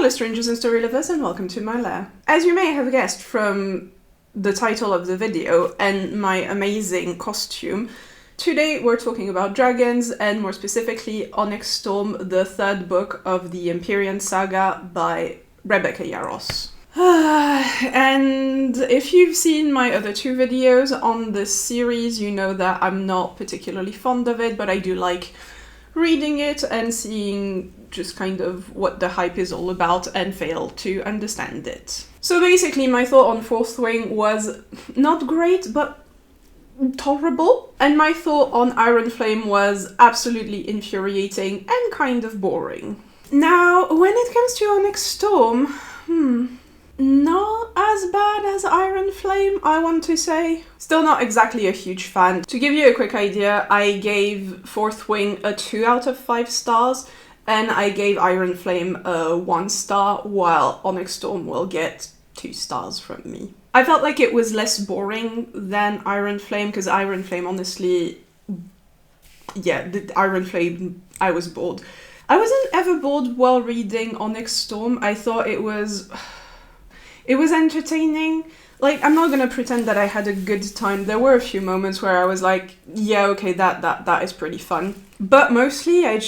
Hello strangers and story lovers, and welcome to my lair. As you may have guessed from the title of the video and my amazing costume, today we're talking about dragons, and more specifically Onyx Storm, the third book of the Empyrean Saga by Rebecca Yarros. And if you've seen my other two videos on this series, you know that I'm not particularly fond of it, but I do like reading it and seeing just kind of what the hype is all about and fail to understand it. So basically my thought on Fourth Wing was not great, but tolerable. And my thought on Iron Flame was absolutely infuriating and kind of boring. Now, when it comes to Onyx Storm, not as bad as Iron Flame, I want to say. Still not exactly a huge fan. To give you a quick idea, I gave Fourth Wing a 2 out of 5 stars, and I gave Iron Flame a 1 star, while Onyx Storm will get 2 stars from me. I felt like it was less boring than Iron Flame, because Iron Flame, honestly, yeah, the Iron Flame, I was bored. I wasn't ever bored while reading Onyx Storm. I thought it was entertaining. Like, I'm not gonna pretend that I had a good time. There were a few moments where I was like, yeah, okay, that is pretty fun. But mostly I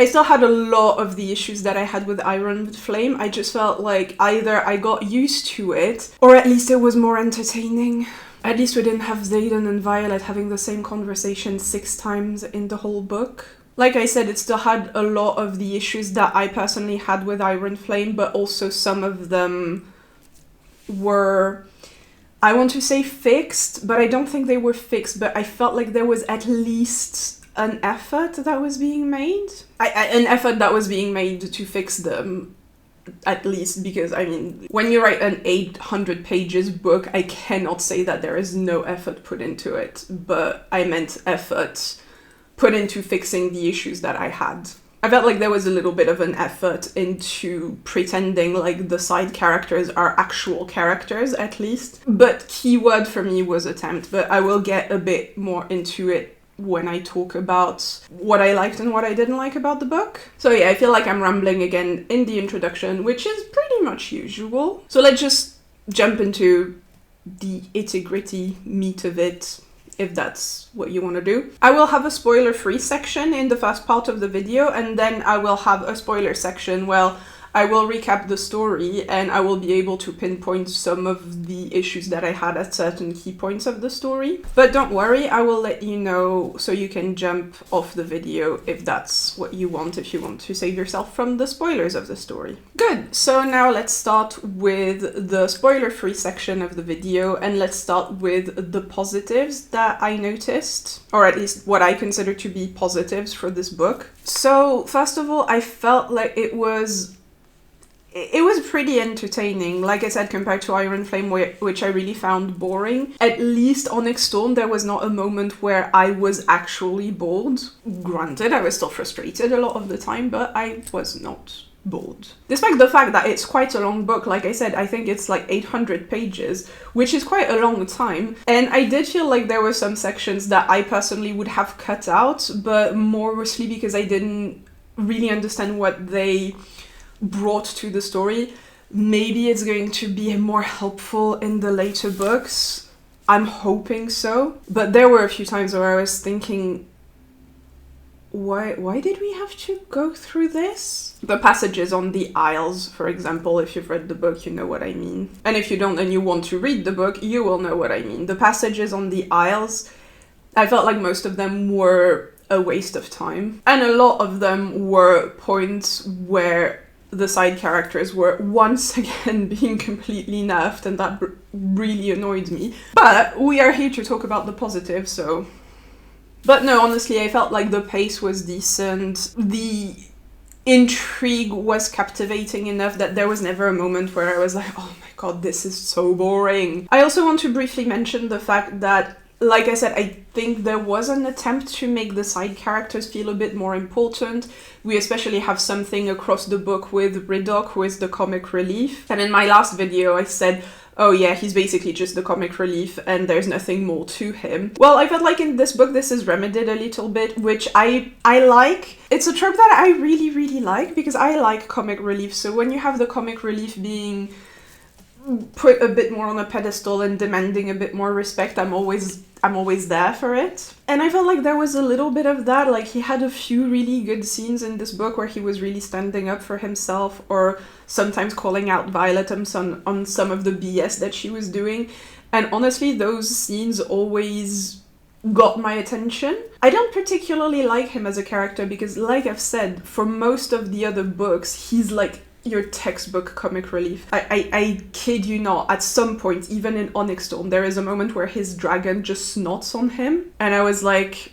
still had a lot of the issues that I had with Iron Flame. I just felt like either I got used to it, or at least it was more entertaining. At least we didn't have Xaden and Violet having the same conversation 6 times in the whole book. Like I said, it still had a lot of the issues that I personally had with Iron Flame, but also some of them were, I want to say fixed, but I don't think they were fixed, but I felt like there was at least an effort that was being made. An effort that was being made to fix them, at least, because, I mean, when you write an 800 pages book, I cannot say that there is no effort put into it, but I meant effort put into fixing the issues that I had. I felt like there was a little bit of an effort into pretending like the side characters are actual characters, at least. But keyword for me was attempt, but I will get a bit more into it when I talk about what I liked and what I didn't like about the book. So yeah, I feel like I'm rambling again in the introduction, which is pretty much usual. So let's just jump into the itty-gritty meat of it, if that's what you want to do. I will have a spoiler-free section in the first part of the video, and then I will have a spoiler section where I will recap the story and I will be able to pinpoint some of the issues that I had at certain key points of the story. But don't worry, I will let you know so you can jump off the video if that's what you want, if you want to save yourself from the spoilers of the story. Good, so now let's start with the spoiler-free section of the video, and let's start with the positives that I noticed, or at least what I consider to be positives for this book. So first of all, I felt like it was pretty entertaining. Like I said, compared to Iron Flame, which I really found boring. At least Onyx Storm, there was not a moment where I was actually bored. Granted, I was still frustrated a lot of the time, but I was not bored. Despite the fact that it's quite a long book, like I said, I think it's like 800 pages, which is quite a long time. And I did feel like there were some sections that I personally would have cut out, but mostly because I didn't really understand what they brought to the story. Maybe it's going to be more helpful in the later books. I'm hoping so. But there were a few times where I was thinking, why did we have to go through this? The passages on the Isles, for example, if you've read the book, you know what I mean. And if you don't and you want to read the book, you will know what I mean. The passages on the Isles, I felt like most of them were a waste of time. And a lot of them were points where the side characters were once again being completely nerfed, and that really annoyed me. But we are here to talk about the positives, so... But no, honestly, I felt like the pace was decent. The intrigue was captivating enough that there was never a moment where I was like, oh my god, this is so boring. I also want to briefly mention the fact that, like I said, I think there was an attempt to make the side characters feel a bit more important. We especially have something across the book with Ridoc, who is the comic relief. And in my last video I said, oh yeah, he's basically just the comic relief and there's nothing more to him. Well, I felt like in this book this is remedied a little bit, which I like. It's a trope that I really, really like because I like comic relief. So when you have the comic relief being put a bit more on a pedestal and demanding a bit more respect, I'm always there for it. And I felt like there was a little bit of that. Like, he had a few really good scenes in this book where he was really standing up for himself, or sometimes calling out Violet on some of the BS that she was doing. And honestly, those scenes always got my attention. I don't particularly like him as a character because, like I've said, for most of the other books, he's like your textbook comic relief. I kid you not, at some point, even in Onyx Storm, there is a moment where his dragon just snots on him, and I was like,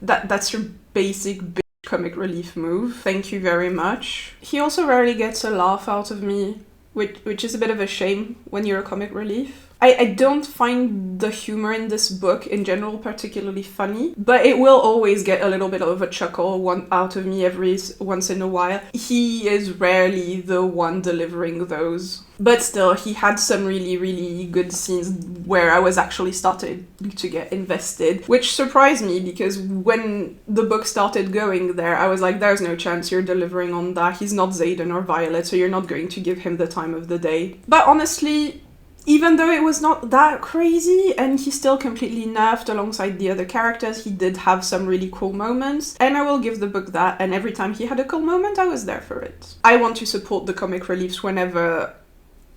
that's your basic bitch comic relief move. Thank you very much. He also rarely gets a laugh out of me, which is a bit of a shame when you're a comic relief. I don't find the humor in this book in general particularly funny, but it will always get a little bit of a chuckle out of me every once in a while. He is rarely the one delivering those. But still, he had some really, really good scenes where I was actually started to get invested, which surprised me because when the book started going there, I was like, there's no chance you're delivering on that. He's not Xaden or Violet, so you're not going to give him the time of the day. But honestly, even though it was not that crazy and he still completely nerfed alongside the other characters, he did have some really cool moments, and I will give the book that, and every time he had a cool moment, I was there for it. I want to support the comic reliefs whenever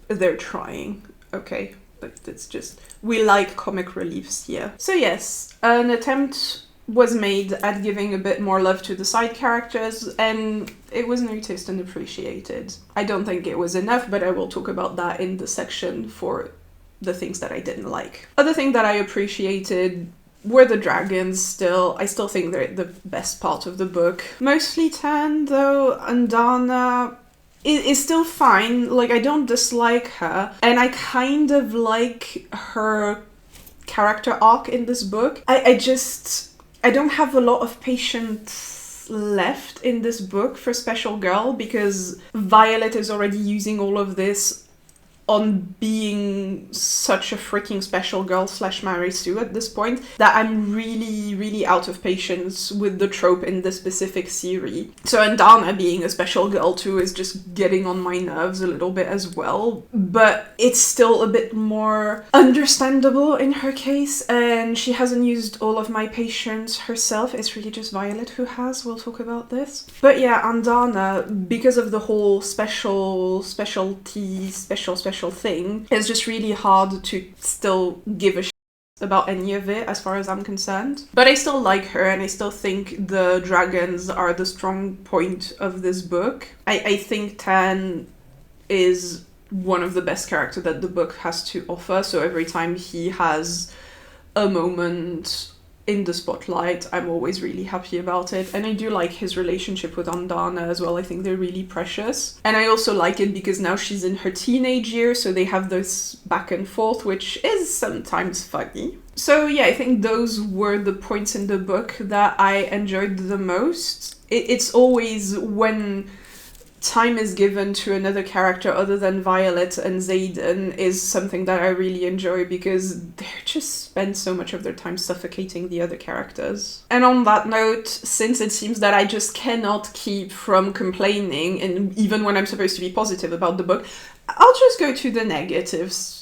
they're trying, okay? But it's just, we like comic reliefs here. So yes, an attempt was made at giving a bit more love to the side characters, and it was noticed and appreciated. I don't think it was enough, but I will talk about that in the section for the things that I didn't like. Other thing that I appreciated were the dragons still. I still think they're the best part of the book. Mostly Tan, though, and Dana is still fine. Like, I don't dislike her, and I kind of like her character arc in this book. I don't have a lot of patience left in this book for Special Girl because Violet is already using all of this on being such a freaking special girl / Mary Sue at this point that I'm really, really out of patience with the trope in this specific series. So, and Dana being a special girl too is just getting on my nerves a little bit as well, but it's still a bit more understandable in her case, and she hasn't used all of my patience herself. It's really just Violet who has. We'll talk about this. But yeah, and Dana, because of the whole special thing, it's just really hard to still give a shit about any of it as far as I'm concerned. But I still like her, and I still think the dragons are the strong point of this book. I think Tan is one of the best characters that the book has to offer, so every time he has a moment in the spotlight, I'm always really happy about it. And I do like his relationship with Andana as well. I think they're really precious. And I also like it because now she's in her teenage years, so they have this back and forth, which is sometimes funny. So yeah, I think those were the points in the book that I enjoyed the most. It's always when time is given to another character other than Violet and Xaden is something that I really enjoy because they just spend so much of their time suffocating the other characters. And on that note, since it seems that I just cannot keep from complaining, and even when I'm supposed to be positive about the book, I'll just go to the negatives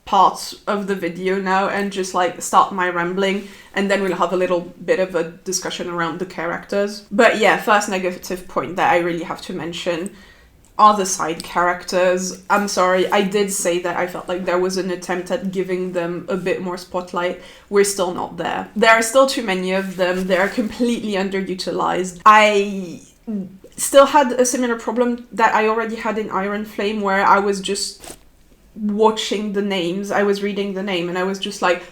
part of the video now and just like start my rambling, and then we'll have a little bit of a discussion around the characters. But yeah, first negative point that I really have to mention are the side characters. I'm sorry, I did say that I felt like there was an attempt at giving them a bit more spotlight. We're still not there. There are still too many of them. They're completely underutilized. I still had a similar problem that I already had in Iron Flame, where I was just watching the names, I was reading the name, and I was just like,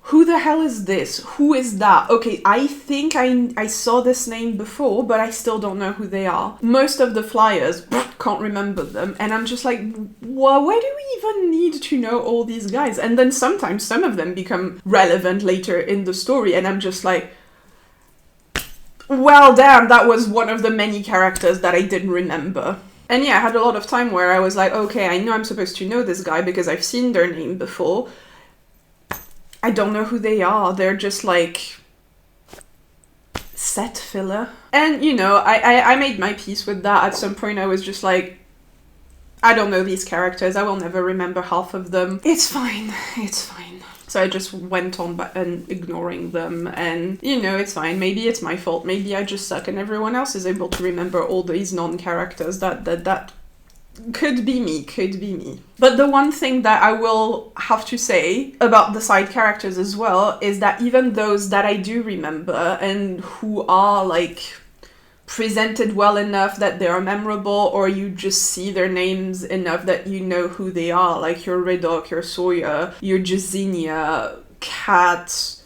who the hell is this? Who is that? Okay, I think I saw this name before, but I still don't know who they are. Most of the flyers, can't remember them, and I'm just like, well, why do we even need to know all these guys? And then sometimes some of them become relevant later in the story, and I'm just like, well, damn, that was one of the many characters that I didn't remember. And yeah, I had a lot of time where I was like, okay, I know I'm supposed to know this guy because I've seen their name before. I don't know who they are. They're just like set filler. And you know, I made my peace with that. At some point I was just like, I don't know these characters. I will never remember half of them. It's fine. It's fine. So I just went on and ignoring them, and you know, it's fine. Maybe it's my fault. Maybe I just suck and everyone else is able to remember all these non-characters. That could be me. But the one thing that I will have to say about the side characters as well is that even those that I do remember and who are like presented well enough that they are memorable, or you just see their names enough that you know who they are, like your Ridoc, your Sawyer, your Jazinia, Kat,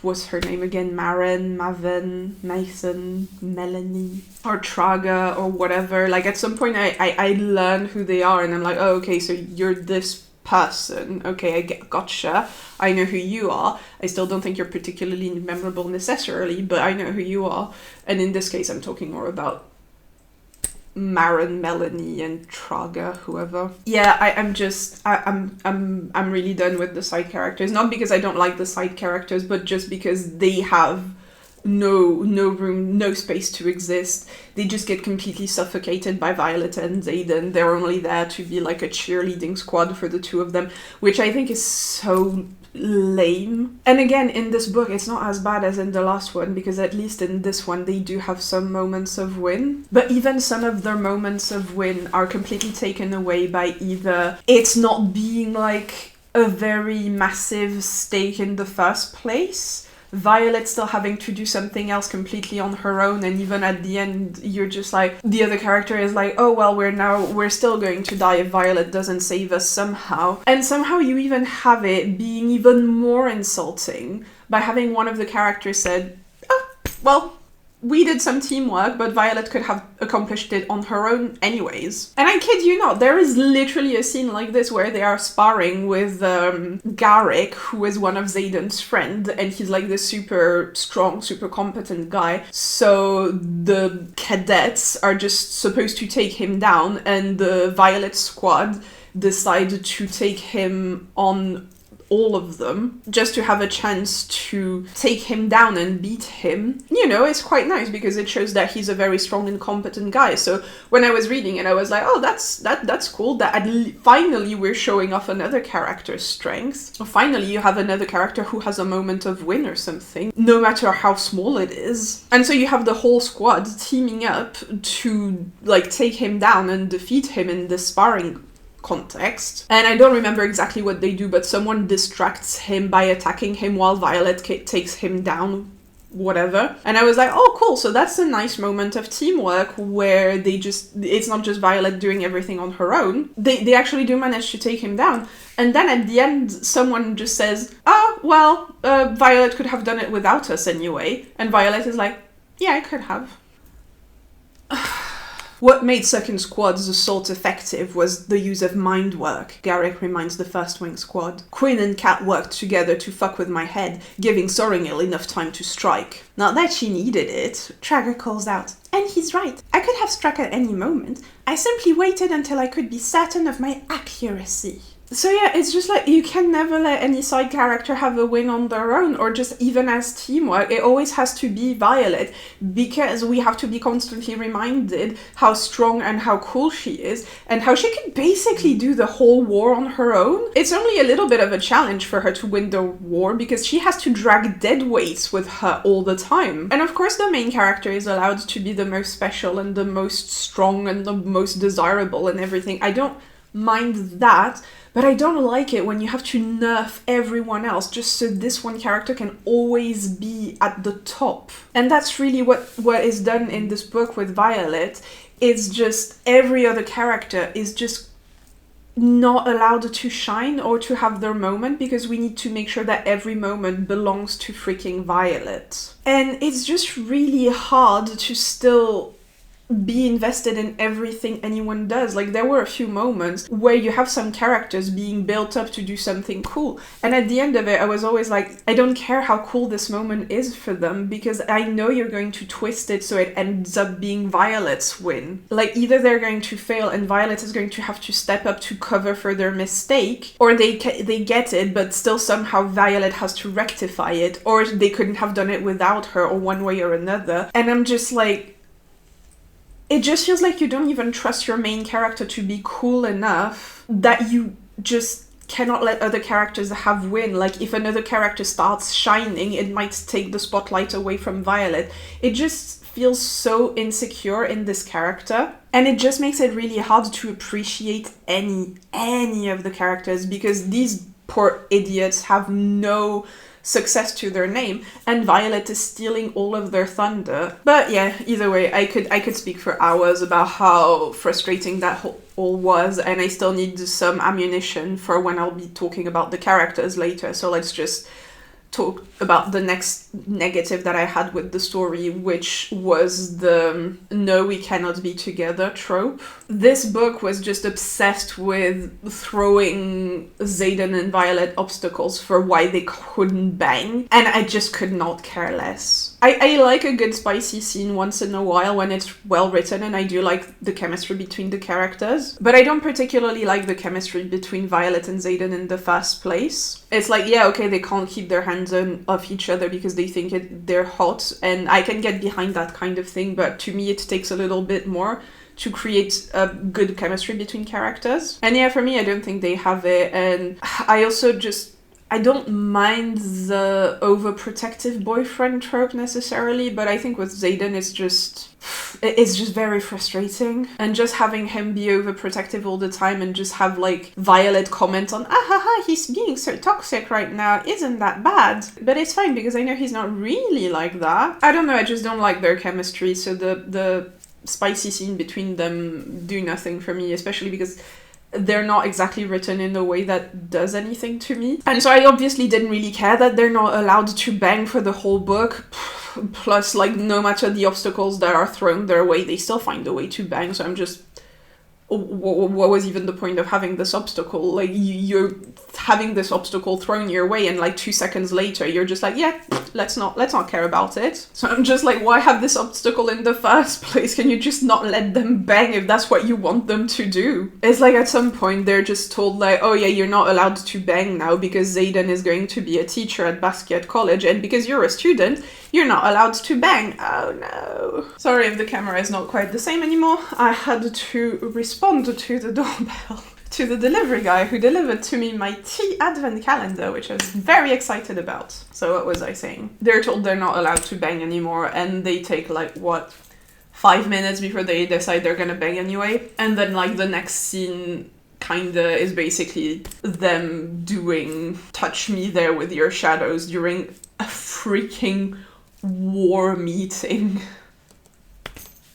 what's her name again, Maren, Maven, Mason, Melanie, or Traga, or whatever. Like at some point I learn who they are and I'm like, oh, okay, so you're this person. Okay, gotcha. I know who you are. I still don't think you're particularly memorable necessarily, but I know who you are. And in this case, I'm talking more about Maren, Melanie, and Traga, whoever. Yeah, I'm really done with the side characters. Not because I don't like the side characters, but just because they have no room, no space to exist. They just get completely suffocated by Violet and Xaden. They're only there to be like a cheerleading squad for the two of them, which I think is so lame. And again, in this book, it's not as bad as in the last one, because at least in this one, they do have some moments of win. But even some of their moments of win are completely taken away by either it's not being like a very massive stake in the first place, Violet still having to do something else completely on her own, and even at the end you're just like, the other character is like, oh well, we're still going to die if Violet doesn't save us somehow. And somehow you even have it being even more insulting by having one of the characters said, oh well, we did some teamwork, but Violet could have accomplished it on her own anyways. And I kid you not, there is literally a scene like this where they are sparring with Aaric, who is one of Xaden's friend, and he's like this super strong, super competent guy. So the cadets are just supposed to take him down, and the Violet squad decide to take him on, all of them, just to have a chance to take him down and beat him. You know, it's quite nice because it shows that he's a very strong and competent guy. So when I was reading it, I was like, oh, that's cool, that finally we're showing off another character's strength. Or finally you have another character who has a moment of win or something, no matter how small it is. And so you have the whole squad teaming up to like take him down and defeat him in the sparring context. And I don't remember exactly what they do, but someone distracts him by attacking him while Violet takes him down, whatever. And I was like, oh cool, so that's a nice moment of teamwork where it's not just Violet doing everything on her own. They actually do manage to take him down. And then at the end, someone just says, oh, well, Violet could have done it without us anyway. And Violet is like, yeah, I could have. What made second squad's assault effective was the use of mind work, Aaric reminds the First Wing squad. Quinn and Kat worked together to fuck with my head, giving Sorringil enough time to strike. Not that she needed it, Traga calls out. And he's right. I could have struck at any moment. I simply waited until I could be certain of my accuracy. So yeah, it's just like, you can never let any side character have a win on their own, or just even as teamwork. It always has to be Violet, because we have to be constantly reminded how strong and how cool she is, and how she can basically do the whole war on her own. It's only a little bit of a challenge for her to win the war, because she has to drag dead weights with her all the time. And of course the main character is allowed to be the most special and the most strong and the most desirable and everything. I don't mind that, but I don't like it when you have to nerf everyone else just so this one character can always be at the top. And that's really what is done in this book with Violet. It's just every other character is just not allowed to shine or to have their moment, because we need to make sure that every moment belongs to freaking Violet. And it's just really hard to still be invested in everything anyone does. Like, there were a few moments where you have some characters being built up to do something cool, and at the end of it I was always like, I don't care how cool this moment is for them, because I know you're going to twist it so it ends up being Violet's win. Like, either they're going to fail and Violet is going to have to step up to cover for their mistake, or they get it but still somehow Violet has to rectify it, or they couldn't have done it without her, or one way or another. And I'm just like, it just feels like you don't even trust your main character to be cool enough, that you just cannot let other characters have win. Like, if another character starts shining, it might take the spotlight away from Violet. It just feels so insecure in this character, and it just makes it really hard to appreciate any of the characters, because these poor idiots have no success to their name, and Violet is stealing all of their thunder. But yeah, either way, I could speak for hours about how frustrating that all was, and I still need some ammunition for when I'll be talking about the characters later. So let's just talk about the next negative that I had with the story, which was the "no, we cannot be together" trope. This book was just obsessed with throwing Xaden and Violet obstacles for why they couldn't bang, and I just could not care less. I like a good spicy scene once in a while when it's well written, and I do like the chemistry between the characters, but I don't particularly like the chemistry between Violet and Xaden in the first place. It's like, yeah, okay, they can't keep their hands off each other because they think they're hot, and I can get behind that kind of thing, but to me it takes a little bit more to create a good chemistry between characters. And yeah, for me, I don't think they have it, and I don't mind the overprotective boyfriend trope necessarily, but I think with Xaden it's just very frustrating. And just having him be overprotective all the time and just have like Violet comment on, he's being so toxic right now, isn't that bad? But it's fine because I know he's not really like that. I don't know, I just don't like their chemistry, so the spicy scene between them do nothing for me, especially because they're not exactly written in a way that does anything to me. And so I obviously didn't really care that they're not allowed to bang for the whole book. Plus, like, no matter the obstacles that are thrown their way, they still find a way to bang. So I'm just, what was even the point of having this obstacle? Like, you're having this obstacle thrown your way, and like 2 seconds later you're just like, yeah, let's not care about it. So I'm just like, why have this obstacle in the first place? Can you just not let them bang if that's what you want them to do? It's like at some point they're just told like, oh yeah, you're not allowed to bang now because Xaden is going to be a teacher at Basquiat College, and because you're a student, you're not allowed to bang. Oh no. Sorry if the camera is not quite the same anymore. I had to respond to the doorbell. To the delivery guy who delivered to me my tea advent calendar, which I was very excited about. So what was I saying? They're told they're not allowed to bang anymore, and they take like, 5 minutes before they decide they're gonna bang anyway. And then like the next scene kinda is basically them doing touch me there with your shadows during a freaking war meeting.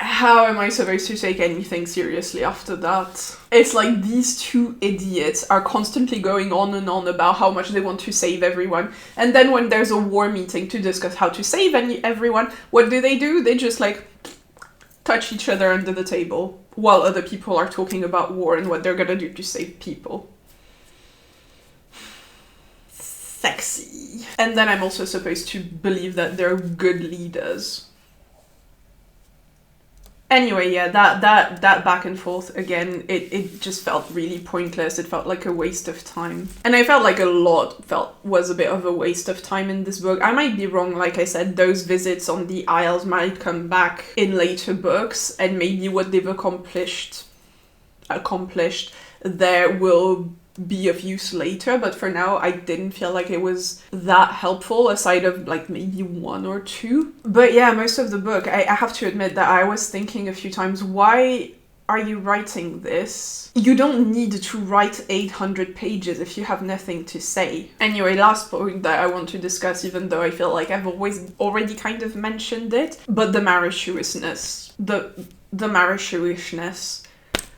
How am I supposed to take anything seriously after that? It's like these two idiots are constantly going on and on about how much they want to save everyone. And then when there's a war meeting to discuss how to save everyone, what do? They just like touch each other under the table while other people are talking about war and what they're gonna do to save people. Sexy. And then I'm also supposed to believe that they're good leaders. Anyway, yeah, that back and forth again, it just felt really pointless. It felt like a waste of time. And I felt like a lot was a bit of a waste of time in this book. I might be wrong, like I said, those visits on the Isles might come back in later books, and maybe what they've accomplished there will be of use later, but for now I didn't feel like it was that helpful, aside of like maybe one or two. But yeah, most of the book, I have to admit that I was thinking a few times, why are you writing this? You don't need to write 800 pages if you have nothing to say. Anyway, last point that I want to discuss, even though I feel like I've already kind of mentioned it, but the Marishuishness. The Marishuishness.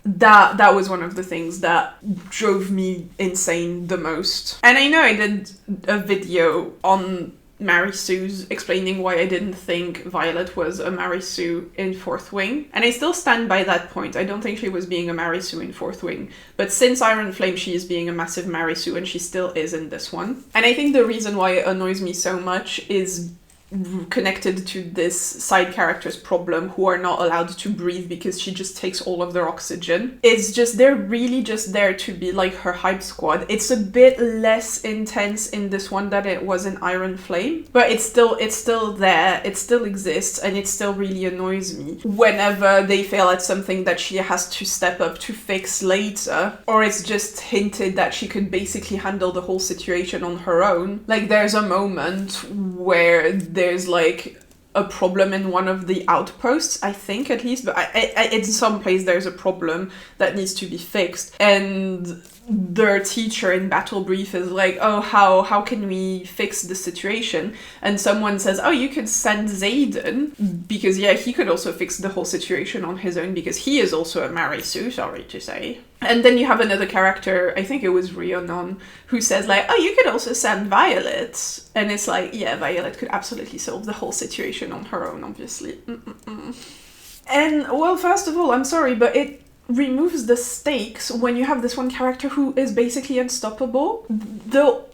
That was one of the things that drove me insane the most. And I know I did a video on Mary Sue's explaining why I didn't think Violet was a Mary Sue in Fourth Wing. And I still stand by that point. I don't think she was being a Mary Sue in Fourth Wing. But since Iron Flame, she is being a massive Mary Sue, and she still is in this one. And I think the reason why it annoys me so much is connected to this side character's problem, who are not allowed to breathe because she just takes all of their oxygen. It's just, they're really just there to be like her hype squad. It's a bit less intense in this one than it was in Iron Flame, but it's still there, it still exists, and it still really annoys me whenever they fail at something that she has to step up to fix later, or it's just hinted that she could basically handle the whole situation on her own. Like, there's a moment where there's like a problem in one of the outposts, I think, at least, but in some place there's a problem that needs to be fixed, and their teacher in battle brief is like, oh, how can we fix the situation? And someone says, oh, you could send Xaden, because yeah, he could also fix the whole situation on his own, because he is also a Mary Sue, sorry to say. And then you have another character, I think it was Rihannon, who says like, oh, you could also send Violet. And it's like, yeah, Violet could absolutely solve the whole situation on her own, obviously. And, well, first of all, I'm sorry, but it removes the stakes when you have this one character who is basically unstoppable. The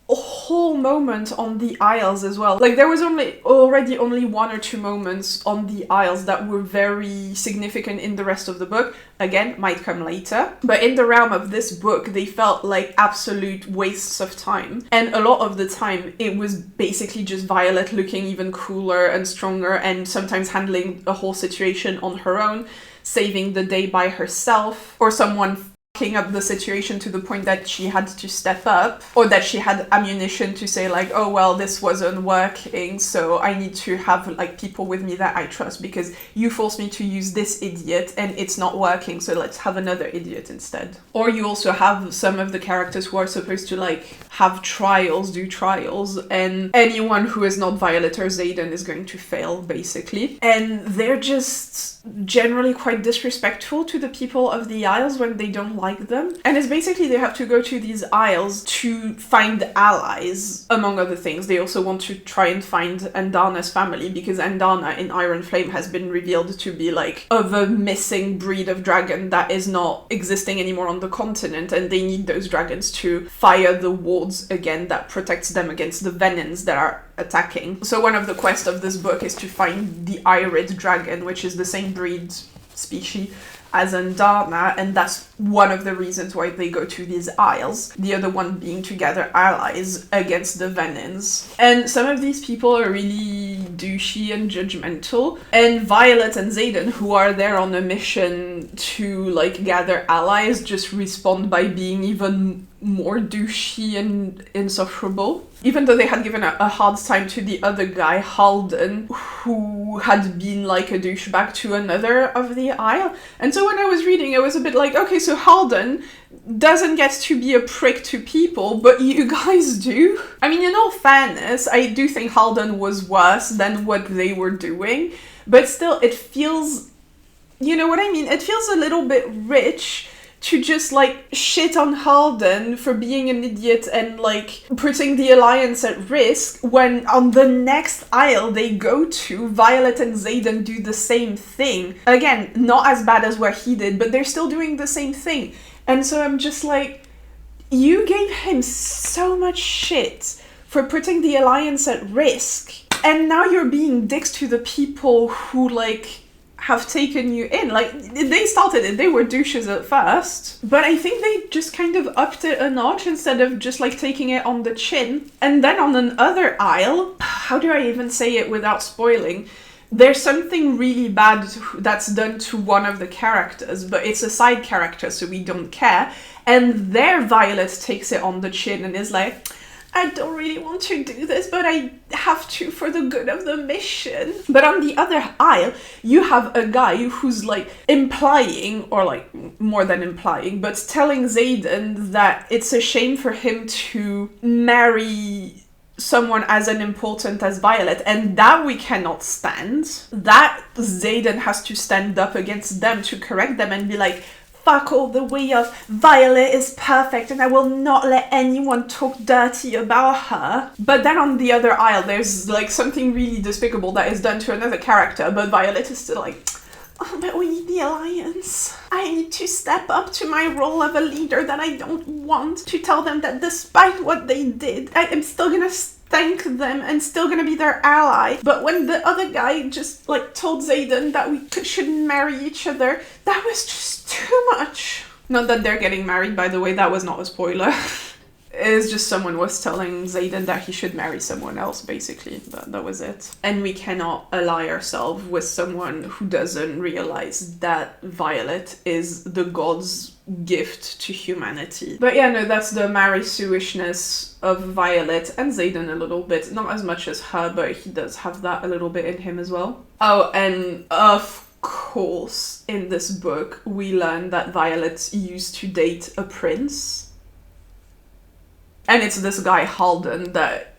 whole moment on the Isles as well. Like, there was already only 1 or 2 moments on the Isles that were very significant in the rest of the book. Again, might come later. But in the realm of this book, they felt like absolute wastes of time. And a lot of the time, it was basically just Violet looking even cooler and stronger, and sometimes handling a whole situation on her own, saving the day by herself, or someone fucking up the situation to the point that she had to step up, or that she had ammunition to say like, oh, well, this wasn't working, so I need to have like people with me that I trust, because you forced me to use this idiot and it's not working, so let's have another idiot instead. Or you also have some of the characters who are supposed to like have do trials, and anyone who is not Violet or Xaden is going to fail, basically. And they're just generally quite disrespectful to the people of the Isles when they don't like them. And it's basically they have to go to these Isles to find allies, among other things. They also want to try and find Andana's family, because Andana in Iron Flame has been revealed to be like of a missing breed of dragon that is not existing anymore on the continent, and they need those dragons to fire the wards again that protects them against the venons that are attacking. So one of the quests of this book is to find the Aaric dragon, which is the same breed species as Andana, and that's one of the reasons why they go to these Isles. The other one being to gather allies against the venons. And some of these people are really douchey and judgmental. And Violet and Xaden, who are there on a mission to like gather allies, just respond by being even more douchey and insufferable. Even though they had given a hard time to the other guy, Halden, who had been like a douchebag to another of the Isle. And so when I was reading, it was a bit like, okay, so Halden doesn't get to be a prick to people, but you guys do. I mean, in all fairness, I do think Halden was worse than what they were doing, but still, it feels, you know what I mean? It feels a little bit rich to just like shit on Halden for being an idiot and like putting the Alliance at risk, when on the next Isle they go to, Violet and Xaden do the same thing. Again, not as bad as what he did, but they're still doing the same thing. And so I'm just like, you gave him so much shit for putting the Alliance at risk, and now you're being dicks to the people who like have taken you in. Like, they started it, they were douches at first, but I think they just kind of upped it a notch instead of just like taking it on the chin. And then on another Isle, how do I even say it without spoiling? There's something really bad that's done to one of the characters, but it's a side character, so we don't care. And there Violet takes it on the chin and is like, I don't really want to do this, but I have to for the good of the mission. But on the other Isle, you have a guy who's like implying, or like more than implying, but telling Xaden that it's a shame for him to marry someone as unimportant as Violet, and that we cannot stand. That Xaden has to stand up against them to correct them and be like, fuck all the way of Violet is perfect and I will not let anyone talk dirty about her. But then on the other aisle, there's like something really despicable that is done to another character, but Violet is still like, oh, but we need the alliance. I need to step up to my role of a leader that I don't want, to tell them that despite what they did, I am still gonna thank them and still gonna be their ally. But when the other guy just like told Xaden that we shouldn't marry each other, that was just too much. Not that they're getting married, by the way, that was not a spoiler. It's just someone was telling Xaden that he should marry someone else, basically. That was it. And we cannot ally ourselves with someone who doesn't realize that Violet is the god's gift to humanity. But yeah, no, that's the Mary Sue-ishness of Violet, and Xaden a little bit. Not as much as her, but he does have that a little bit in him as well. Oh, and of course, in this book, we learn that Violet used to date a prince. And it's this guy Halden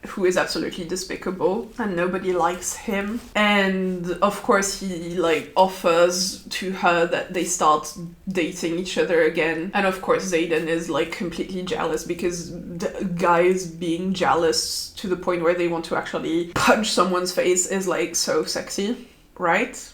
who is absolutely despicable and nobody likes him. And of course he like offers to her that they start dating each other again. And of course Xaden is like completely jealous because the guys being jealous to the point where they want to actually punch someone's face is like so sexy, right?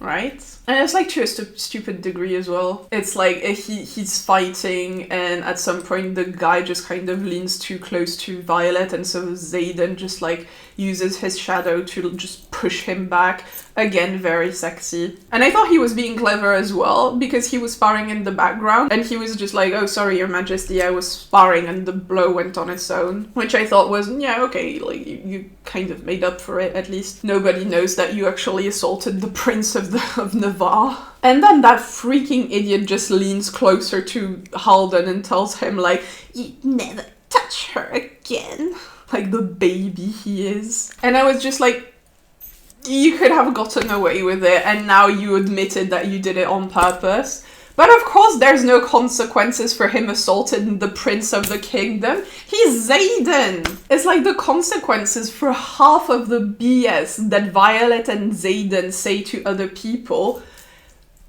Right? And it's like to a stupid degree as well. It's like he's fighting and at some point the guy just kind of leans too close to Violet and so Xaden just like uses his shadow to just push him back. Again, very sexy. And I thought he was being clever as well because he was sparring in the background and he was just like, oh sorry your majesty, I was sparring, and the blow went on its own. Which I thought was, yeah, okay, like you kind of made up for it at least. Nobody knows that you actually assaulted the prince of Navarre. And then that freaking idiot just leans closer to Halden and tells him like, you never touch her again. Like the baby he is. And I was just like, you could have gotten away with it and now you admitted that you did it on purpose. But of course there's no consequences for him assaulting the prince of the kingdom. He's Xaden. It's like the consequences for half of the BS that Violet and Xaden say to other people,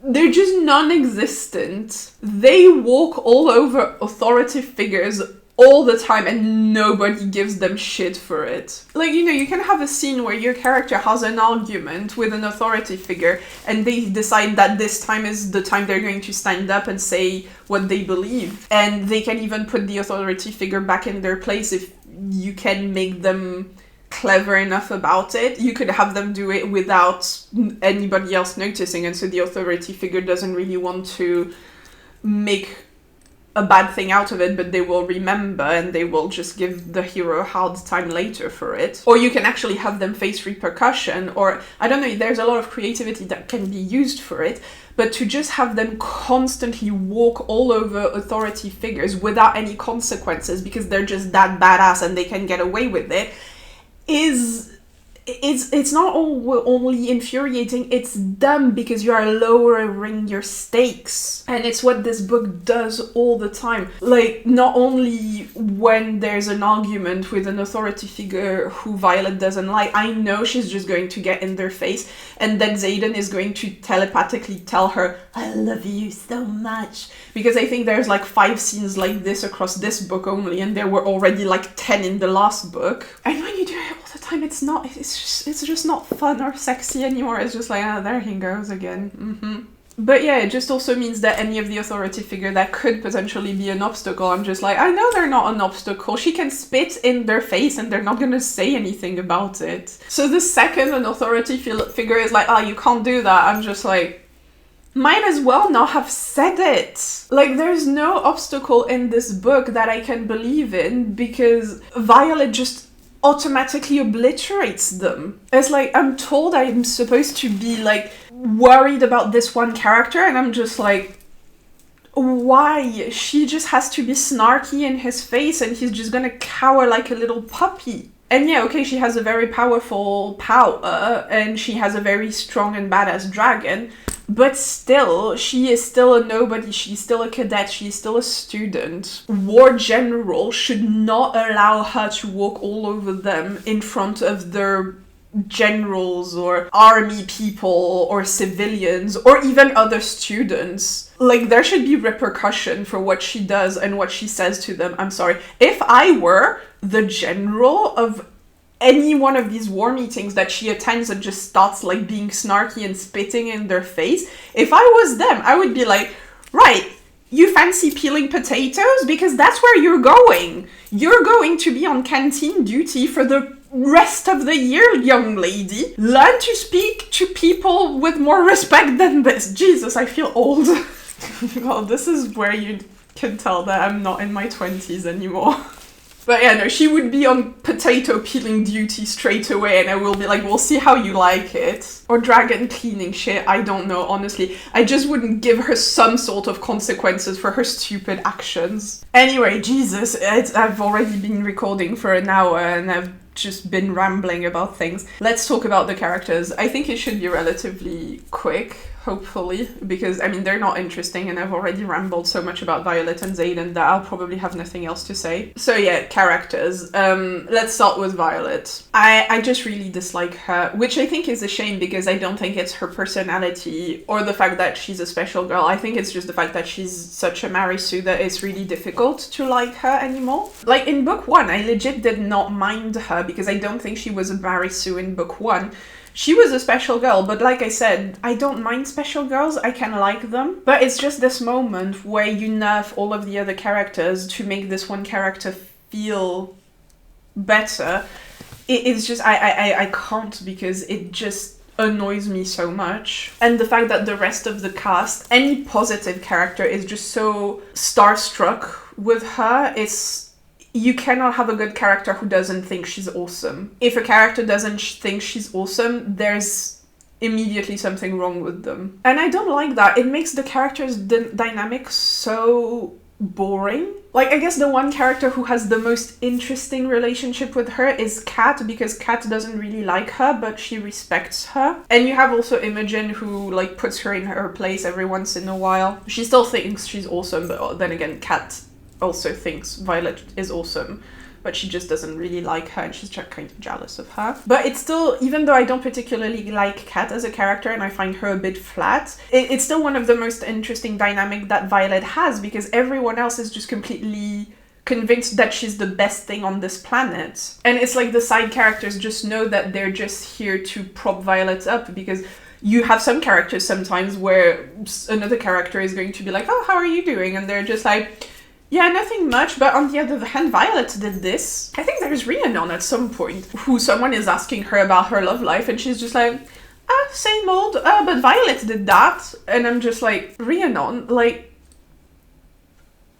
they're just non-existent. They walk all over authority figures all the time and nobody gives them shit for it. Like, you know, you can have a scene where your character has an argument with an authority figure and they decide that this time is the time they're going to stand up and say what they believe. And they can even put the authority figure back in their place if you can make them clever enough about it. You could have them do it without anybody else noticing, and so the authority figure doesn't really want to make a bad thing out of it, but they will remember and they will just give the hero a hard time later for it. Or you can actually have them face repercussion, or I don't know, there's a lot of creativity that can be used for it, but to just have them constantly walk all over authority figures without any consequences because they're just that badass and they can get away with it it's not only infuriating, it's dumb because you are lowering your stakes. And it's what this book does all the time. Like, not only when there's an argument with an authority figure who Violet doesn't like, I know she's just going to get in their face and then Xaden is going to telepathically tell her, I love you so much. Because I think there's like 5 scenes like this across this book only, and there were already like 10 in the last book. And when you do it all the time, it's just not fun or sexy anymore. It's just like, there he goes again. But yeah, it just also means that any of the authority figure that could potentially be an obstacle, I'm just like, I know they're not an obstacle. She can spit in their face and they're not gonna say anything about it. So the second an authority figure is like, you can't do that, I'm just like, might as well not have said it. Like, there's no obstacle in this book that I can believe in because Violet just automatically obliterates them. It's like, I'm told I'm supposed to be like worried about this one character and I'm just like, why? She just has to be snarky in his face and he's just gonna cower like a little puppy. And yeah, okay, she has a very powerful power and she has a very strong and badass dragon, but still, she is still a nobody, she's still a cadet, she's still a student. War General should not allow her to walk all over them in front of their generals or army people or civilians or even other students. Like, there should be repercussion for what she does and what she says to them. I'm sorry. If I were the general of any one of these war meetings that she attends and just starts like being snarky and spitting in their face, if I was them, I would be like, right, you fancy peeling potatoes? Because that's where you're going. You're going to be on canteen duty for the rest of the year, young lady. Learn to speak to people with more respect than this. Jesus, I feel old. Well, this is where you can tell that I'm not in my 20s anymore. But yeah, no, she would be on potato peeling duty straight away, and I will be like, we'll see how you like it. Or dragon cleaning shit, I don't know, honestly. I just wouldn't give her some sort of consequences for her stupid actions. Anyway, Jesus, I've already been recording for an hour, and I've just been rambling about things. Let's talk about the characters. I think it should be relatively quick, hopefully, because, I mean, they're not interesting, and I've already rambled so much about Violet and Xaden that I'll probably have nothing else to say. So yeah, characters. Let's start with Violet. I just really dislike her, which I think is a shame because I don't think it's her personality or the fact that she's a special girl. I think it's just the fact that she's such a Marisu that it's really difficult to like her anymore. Like, in book 1, I legit did not mind her because I don't think she was a Marisu in book 1. She was a special girl, but like I said, I don't mind special girls, I can like them. But it's just this moment where you nerf all of the other characters to make this one character feel better. It's just, I can't because it just annoys me so much. And the fact that the rest of the cast, any positive character is just so starstruck with her, you cannot have a good character who doesn't think she's awesome. If a character doesn't think she's awesome, there's immediately something wrong with them. And I don't like that. It makes the character's dynamic so boring. Like, I guess the one character who has the most interesting relationship with her is Kat, because Kat doesn't really like her, but she respects her. And you have also Imogen, who, like, puts her in her place every once in a while. She still thinks she's awesome, but then again, Kat also thinks Violet is awesome, but she just doesn't really like her and she's just kind of jealous of her. But it's still, even though I don't particularly like Kat as a character and I find her a bit flat, it's still one of the most interesting dynamic that Violet has because everyone else is just completely convinced that she's the best thing on this planet. And it's like the side characters just know that they're just here to prop Violet up because you have some characters sometimes where another character is going to be like, oh, how are you doing? And they're just like, yeah, nothing much, but on the other hand, Violet did this. I think there's Rihannon at some point, who someone is asking her about her love life, and she's just like, same old, but Violet did that. And I'm just like, Rihannon, like,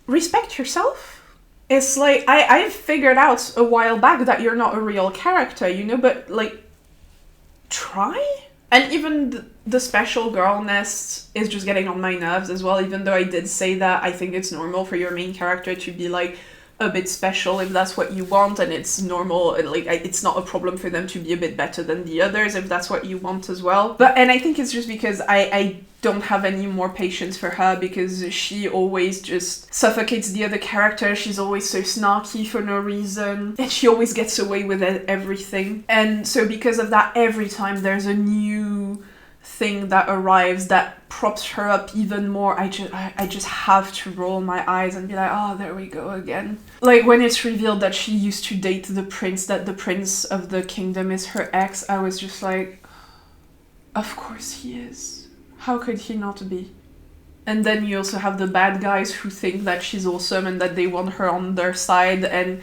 respect yourself. It's like, I figured out a while back that you're not a real character, you know, but, like, try? And even the special girlness is just getting on my nerves as well, even though I did say that I think it's normal for your main character to be, like, a bit special if that's what you want, and it's normal, and, like, it's not a problem for them to be a bit better than the others if that's what you want as well. And I think it's just because I don't have any more patience for her because she always just suffocates the other character. She's always so snarky for no reason, and she always gets away with everything. And so because of that, every time there's a new thing that arrives that props her up even more, I just have to roll my eyes and be like, oh, there we go again. Like, when it's revealed that she used to date the prince, that the prince of the kingdom is her ex, I was just like, of course he is. How could he not be? And then you also have the bad guys who think that she's awesome and that they want her on their side, and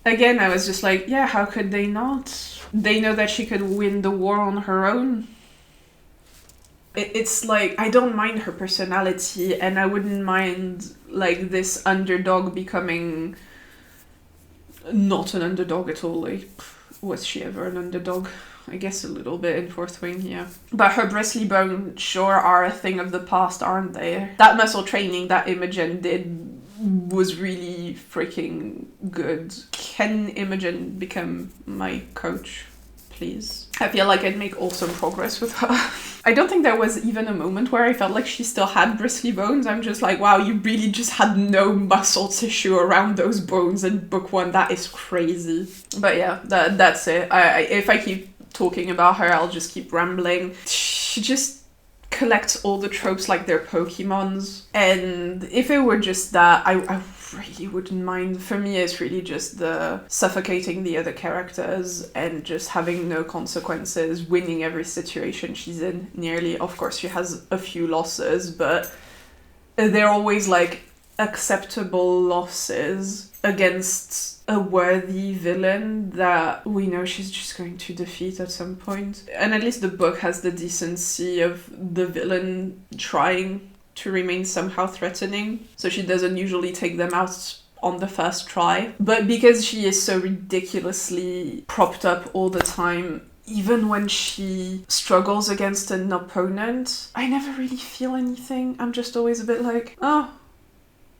again, I was just like, yeah, how could they not? They know that she could win the war on her own. It's like, I don't mind her personality, and I wouldn't mind, like, this underdog becoming not an underdog at all. Like, was she ever an underdog? I guess a little bit in Fourth Wing, yeah. But her bristly bones sure are a thing of the past, aren't they? That muscle training that Imogen did was really freaking good. Can Imogen become my coach, please? I feel like I'd make awesome progress with her. I don't think there was even a moment where I felt like she still had bristly bones. I'm just like, wow, you really just had no muscle tissue around those bones in book 1. That is crazy. But yeah, that's it. If I keep talking about her, I'll just keep rambling. She just collects all the tropes like they're Pokemons. And if it were just that, I really wouldn't mind. For me, it's really just the suffocating the other characters and just having no consequences, winning every situation she's in, nearly. Of course, she has a few losses, but they're always like acceptable losses against a worthy villain that we know she's just going to defeat at some point. And at least the book has the decency of the villain trying to remain somehow threatening, so she doesn't usually take them out on the first try. But because she is so ridiculously propped up all the time, even when she struggles against an opponent, I never really feel anything. I'm just always a bit like, oh,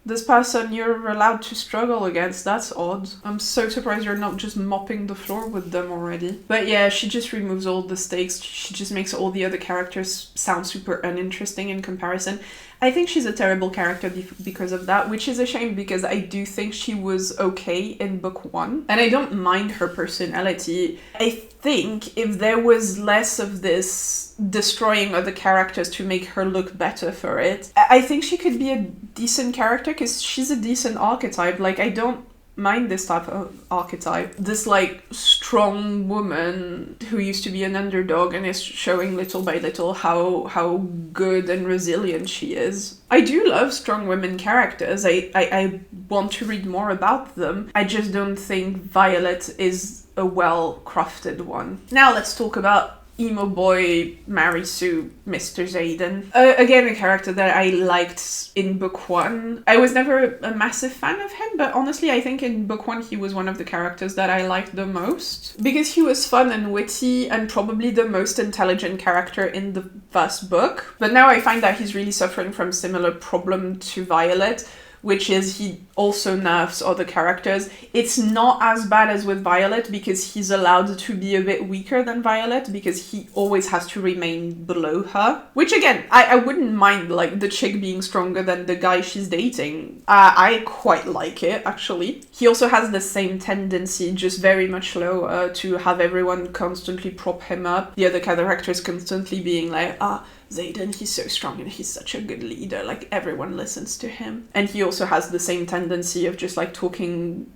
this person you're allowed to struggle against, that's odd. I'm so surprised you're not just mopping the floor with them already. But yeah, she just removes all the stakes. She just makes all the other characters sound super uninteresting in comparison. I think she's a terrible character because of that, which is a shame because I do think she was okay in book 1. And I don't mind her personality. I think if there was less of this destroying other characters to make her look better for it, I think she could be a decent character because she's a decent archetype. Like, I don't mind this type of archetype. This like strong woman who used to be an underdog and is showing little by little how good and resilient she is. I do love strong women characters. I want to read more about them. I just don't think Violet is a well-crafted one. Now let's talk about emo boy Marisu, Mr. Xaden. Again, a character that I liked in book 1. I was never a massive fan of him, but honestly I think in book 1 he was one of the characters that I liked the most. Because he was fun and witty and probably the most intelligent character in the first book. But now I find that he's really suffering from similar problem to Violet, which is he also nerfs other characters. It's not as bad as with Violet because he's allowed to be a bit weaker than Violet because he always has to remain below her. Which again, I wouldn't mind like the chick being stronger than the guy she's dating. I quite like it actually. He also has the same tendency, just very much lower, to have everyone constantly prop him up. The other characters constantly being like, Xaden, he's so strong and he's such a good leader, like everyone listens to him. And he also has the same tendency of just like talking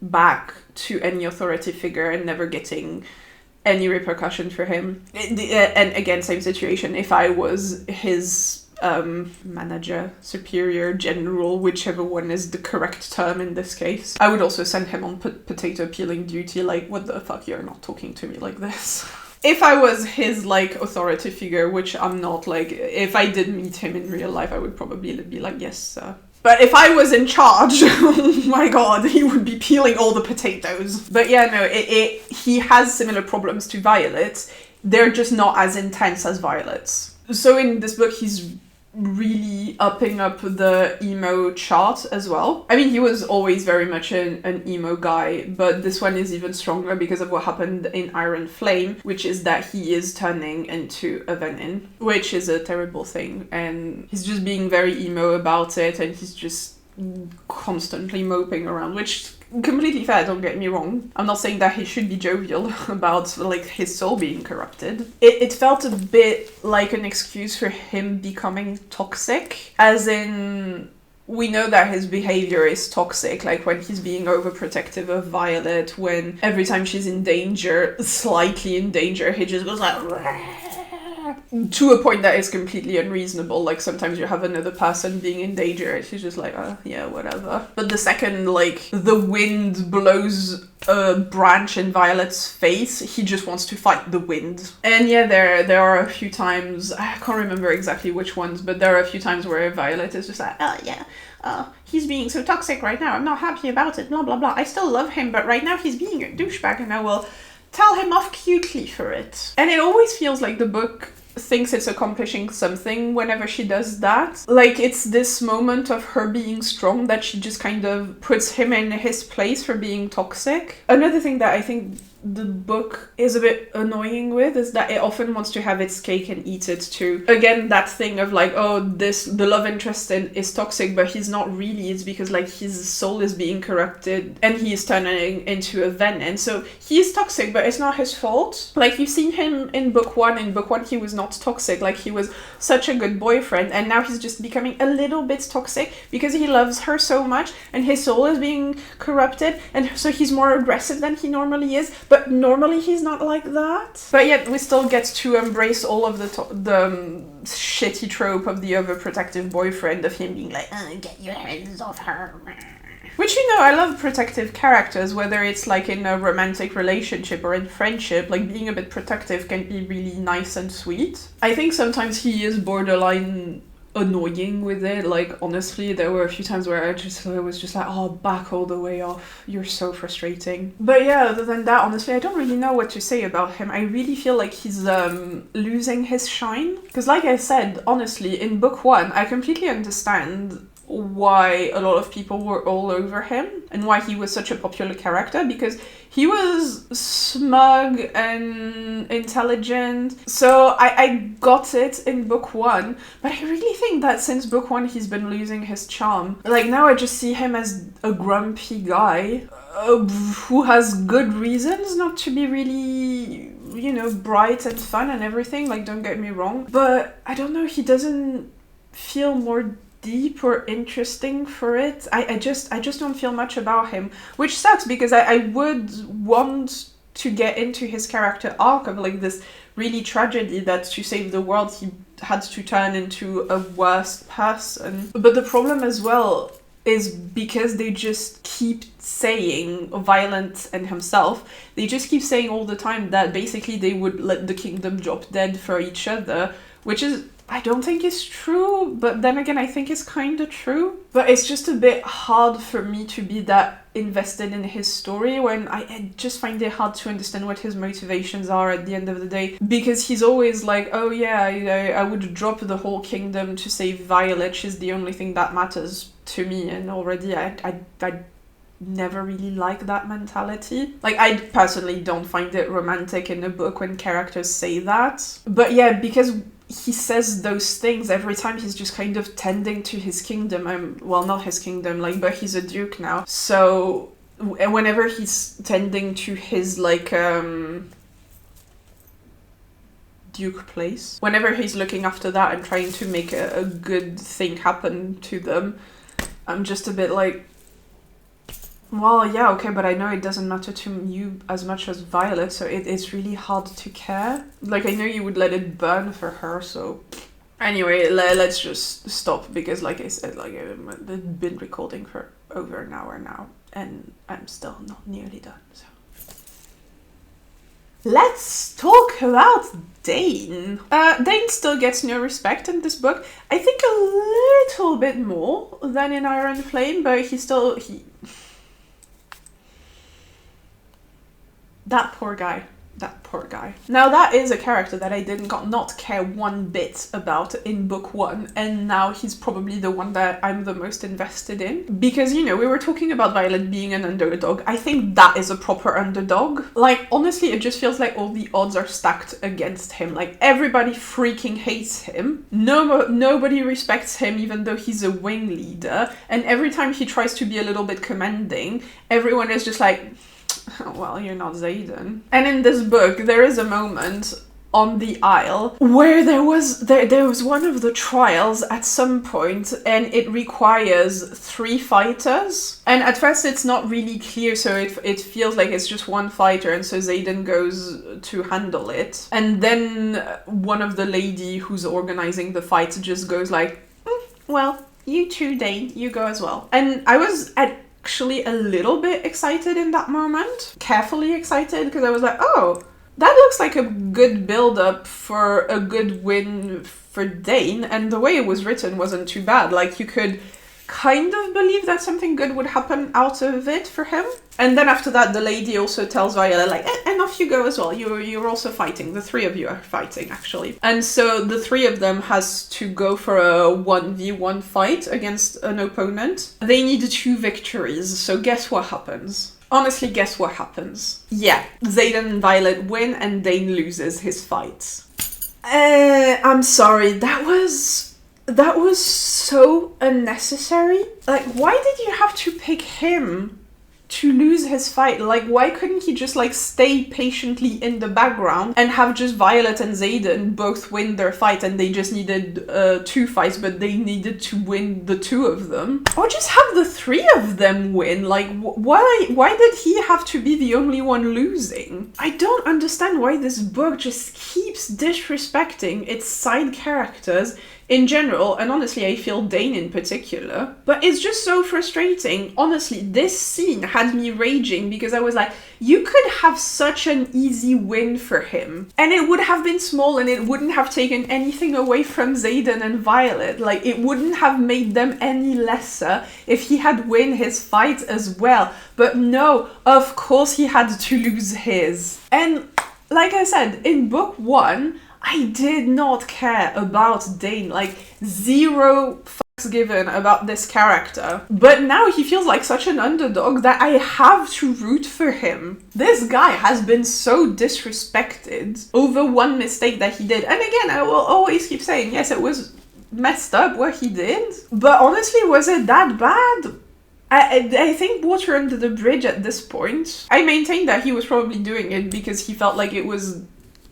back to any authority figure and never getting any repercussion for him. And again, same situation. If I was his manager, superior, general, whichever one is the correct term in this case, I would also send him on potato peeling duty, like, what the fuck, you're not talking to me like this. If I was his, like, authority figure, which I'm not, like, if I did meet him in real life, I would probably be like, yes, sir. But if I was in charge, oh my god, he would be peeling all the potatoes. But yeah, no, he has similar problems to Violet. They're just not as intense as Violet's. So in this book, he's really upping up the emo chart as well. I mean, he was always very much an emo guy, but this one is even stronger because of what happened in Iron Flame, which is that he is turning into a Venin, which is a terrible thing, and he's just being very emo about it, and he's just constantly moping around, which completely fair, don't get me wrong. I'm not saying that he should be jovial about like his soul being corrupted. It felt a bit like an excuse for him becoming toxic, as in we know that his behavior is toxic, like when he's being overprotective of Violet, when every time she's in danger, slightly in danger, he just goes like to a point that is completely unreasonable. Like sometimes you have another person being in danger and she's just like, yeah, whatever. But the second like the wind blows a branch in Violet's face, he just wants to fight the wind. And yeah, there are a few times, I can't remember exactly which ones, but there are a few times where Violet is just like, he's being so toxic right now, I'm not happy about it, blah blah blah, I still love him, but right now he's being a douchebag and I will tell him off cutely for it. And it always feels like the book thinks it's accomplishing something whenever she does that. Like it's this moment of her being strong that she just kind of puts him in his place for being toxic. Another thing that I think the book is a bit annoying with is that it often wants to have its cake and eat it too. Again, that thing of like, oh, the love interest is toxic, but he's not really. It's because like his soul is being corrupted and he is turning into a venom. So he is toxic, but it's not his fault. Like, you've seen him in book one. In book one, he was not toxic. Like, he was such a good boyfriend, and now he's just becoming a little bit toxic because he loves her so much and his soul is being corrupted, and so he's more aggressive than he normally is. But normally he's not like that. But yet we still get to embrace all of the shitty trope of the overprotective boyfriend, of him being like, oh, get your hands off her. Which, you know, I love protective characters, whether it's like in a romantic relationship or in friendship. Like, being a bit protective can be really nice and sweet. I think sometimes he is borderline annoying with it. Like, honestly, there were a few times where I was just like, oh, back all the way off, you're so frustrating. But yeah, other than that, honestly, I don't really know what to say about him. I really feel like he's losing his shine, because like I said, honestly, in book one, I completely understand why a lot of people were all over him and why he was such a popular character, because he was smug and intelligent. So I got it in book one, but I really think that since book one he's been losing his charm. Like, now I just see him as a grumpy guy who has good reasons not to be really, you know, bright and fun and everything, like, don't get me wrong, but I don't know, he doesn't feel more deep or interesting for it. I just don't feel much about him, which sucks, because I would want to get into his character arc of like this really tragedy that to save the world he had to turn into a worse person. But the problem as well is because they just keep saying, Violent and himself, they just keep saying all the time that basically they would let the kingdom drop dead for each other, which is, I don't think it's true, but then again, I think it's kind of true. But it's just a bit hard for me to be that invested in his story when I just find it hard to understand what his motivations are at the end of the day. Because he's always like, oh yeah, you know, I would drop the whole kingdom to save Violet. She's the only thing that matters to me. And already I never really like that mentality. Like, I personally don't find it romantic in a book when characters say that. But yeah, because he says those things every time, he's just kind of tending to his kingdom. Well, not his kingdom, like, but he's a duke now. So whenever he's tending to his, like, duke place, whenever he's looking after that and trying to make a good thing happen to them, I'm just a bit like, well, yeah, okay, but I know it doesn't matter to you as much as Violet, so it's really hard to care. Like, I know you would let it burn for her, so... Anyway, let's just stop, because like I said, like, I've been recording for over an hour now, and I'm still not nearly done, so... Let's talk about Dain. Dain still gets no respect in this book. I think a little bit more than in Iron Flame, but he... That poor guy. Now, that is a character that I did not care one bit about in book one, and now he's probably the one that I'm the most invested in. Because, you know, we were talking about Violet being an underdog. I think that is a proper underdog. Like, honestly, it just feels like all the odds are stacked against him. Like, everybody freaking hates him. Nobody respects him, even though he's a wing leader. And every time he tries to be a little bit commanding, everyone is just like... well, you're not Xaden. And in this book, there is a moment on the Isle where there was one of the trials at some point, and it requires 3 fighters. And at first it's not really clear, so it feels like it's just one fighter, and so Xaden goes to handle it. And then one of the lady who's organizing the fight just goes like, well, you too, Dain, you go as well. And I was actually a little bit excited in that moment. Carefully excited, because I was like, oh, that looks like a good build-up for a good win for Dain, and the way it was written wasn't too bad. Like, you could kind of believe that something good would happen out of it for him. And then after that, the lady also tells Viola, like, and off you go as well. You're also fighting. The 3 of you are fighting, actually. And so the 3 of them has to go for a 1v1 fight against an opponent. They need 2 victories, so guess what happens? Honestly, guess what happens? Yeah, Xaden and Violet win and Dain loses his fight. I'm sorry, that was so unnecessary. Like, why did you have to pick him to lose his fight? Like, why couldn't he just like stay patiently in the background and have just Violet and Xaden both win their fight, and they just needed 2 fights, but they needed to win the 2 of them? Or just have the 3 of them win? Like, why did he have to be the only one losing? I don't understand why this book just keeps disrespecting its side characters in general, and honestly I feel Dain in particular. But it's just so frustrating. Honestly, this scene had me raging because I was like, you could have such an easy win for him, and it would have been small and it wouldn't have taken anything away from Xaden and Violet. Like, it wouldn't have made them any lesser if he had win his fight as well. But no, of course he had to lose his. And like I said, in book 1, I did not care about Dain, like 0 fucks given about this character. But now he feels like such an underdog that I have to root for him. This guy has been so disrespected over one mistake that he did. And again, I will always keep saying, yes, it was messed up what he did. But honestly, was it that bad? I think water under the bridge at this point. I maintain that he was probably doing it because he felt like it was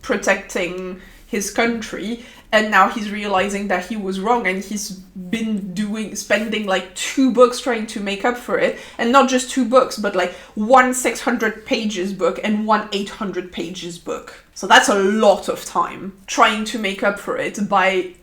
protecting his country, and now he's realizing that he was wrong, and he's been spending like 2 books trying to make up for it, and not just 2 books, but like 1 600 pages book and 1 800 pages book. So that's a lot of time trying to make up for it by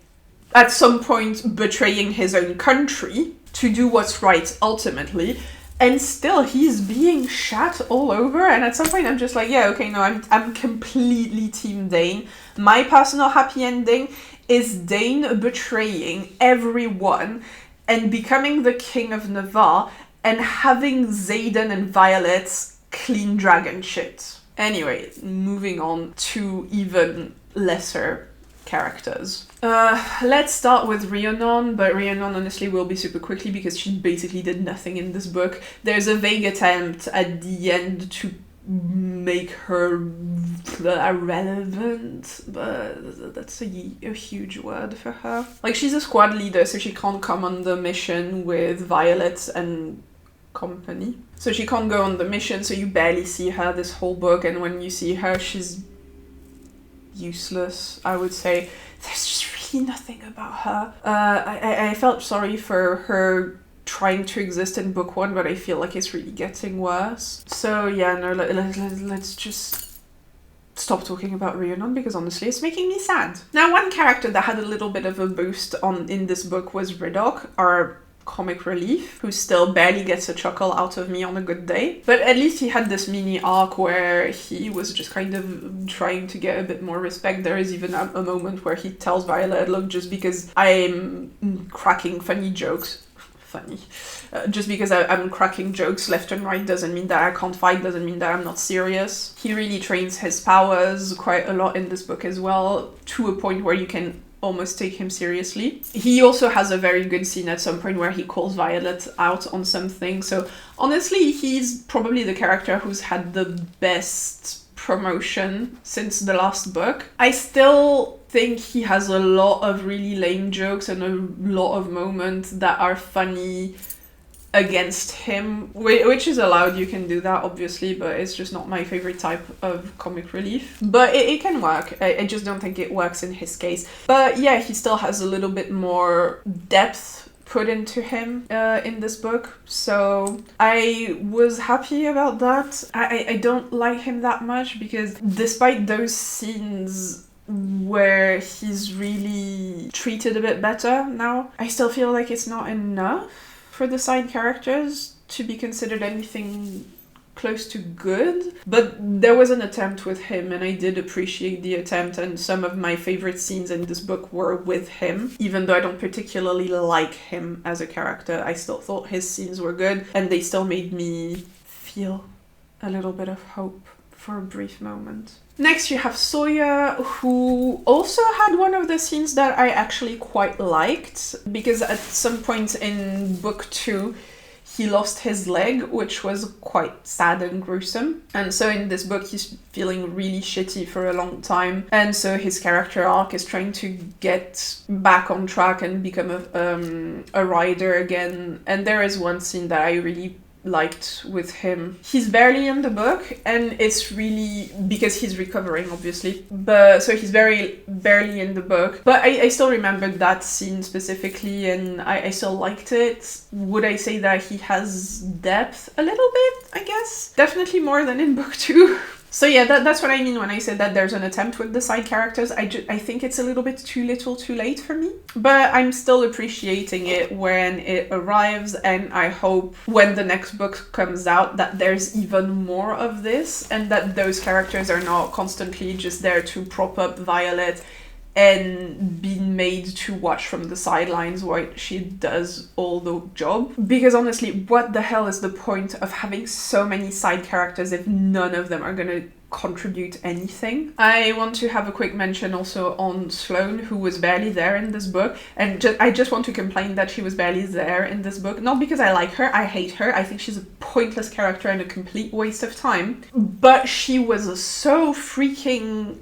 at some point betraying his own country to do what's right ultimately. And still, he's being shat all over, and at some point I'm just like, yeah, okay, no, I'm completely Team Dain. My personal happy ending is Dain betraying everyone and becoming the king of Navarre and having Xaden and Violet clean dragon shit. Anyway, moving on to even lesser characters. Let's start with Rihannon, but Rihannon honestly will be super quickly because she basically did nothing in this book. There's a vague attempt at the end to make her irrelevant, but that's a huge word for her. Like, she's a squad leader, so she can't come on the mission with Violet and company. So she can't go on the mission, so you barely see her this whole book, and when you see her, she's useless, I would say. There's just really nothing about her. I felt sorry for her trying to exist in book 1, but I feel like it's really getting worse. So yeah, no, let's just stop talking about Rihannon because honestly it's making me sad. Now, one character that had a little bit of a boost in this book was Ridoc, our comic relief, who still barely gets a chuckle out of me on a good day. But at least he had this mini arc where he was just kind of trying to get a bit more respect. There is even a moment where he tells Violet, look, just because I'm cracking funny jokes, just because I'm cracking jokes left and right doesn't mean that I can't fight, doesn't mean that I'm not serious. He really trains his powers quite a lot in this book as well, to a point where you can almost take him seriously. He also has a very good scene at some point where he calls Violet out on something. So honestly, he's probably the character who's had the best promotion since the last book. I still think he has a lot of really lame jokes and a lot of moments that are funny against him, which is allowed. You can do that obviously, but it's just not my favorite type of comic relief. But it can work. I just don't think it works in his case. But yeah, he still has a little bit more depth put into him in this book, so I was happy about that. I don't like him that much because despite those scenes where he's really treated a bit better now, I still feel like it's not enough for the side characters to be considered anything close to good. But there was an attempt with him, and I did appreciate the attempt, and some of my favorite scenes in this book were with him. Even though I don't particularly like him as a character, I still thought his scenes were good, and they still made me feel a little bit of hope for a brief moment. Next you have Sawyer, who also had one of the scenes that I actually quite liked, because at some point in book 2 he lost his leg, which was quite sad and gruesome. And so in this book, he's feeling really shitty for a long time. And so his character arc is trying to get back on track and become a rider again. And there is one scene that I really liked with him. He's barely in the book, and it's really because he's recovering, obviously, but so he's very barely in the book, but I still remembered that scene specifically, and I still liked it. Would I say that he has depth? A little bit, I guess. Definitely more than in book 2. So yeah, that's what I mean when I said that there's an attempt with the side characters. I think it's a little bit too little too late for me. But I'm still appreciating it when it arrives, and I hope when the next book comes out that there's even more of this, and that those characters are not constantly just there to prop up Violet and being made to watch from the sidelines while she does all the job. Because honestly, what the hell is the point of having so many side characters if none of them are gonna contribute anything? I want to have a quick mention also on Sloane, who was barely there in this book, and I just want to complain that she was barely there in this book. Not because I like her, I hate her, I think she's a pointless character and a complete waste of time, but she was so freaking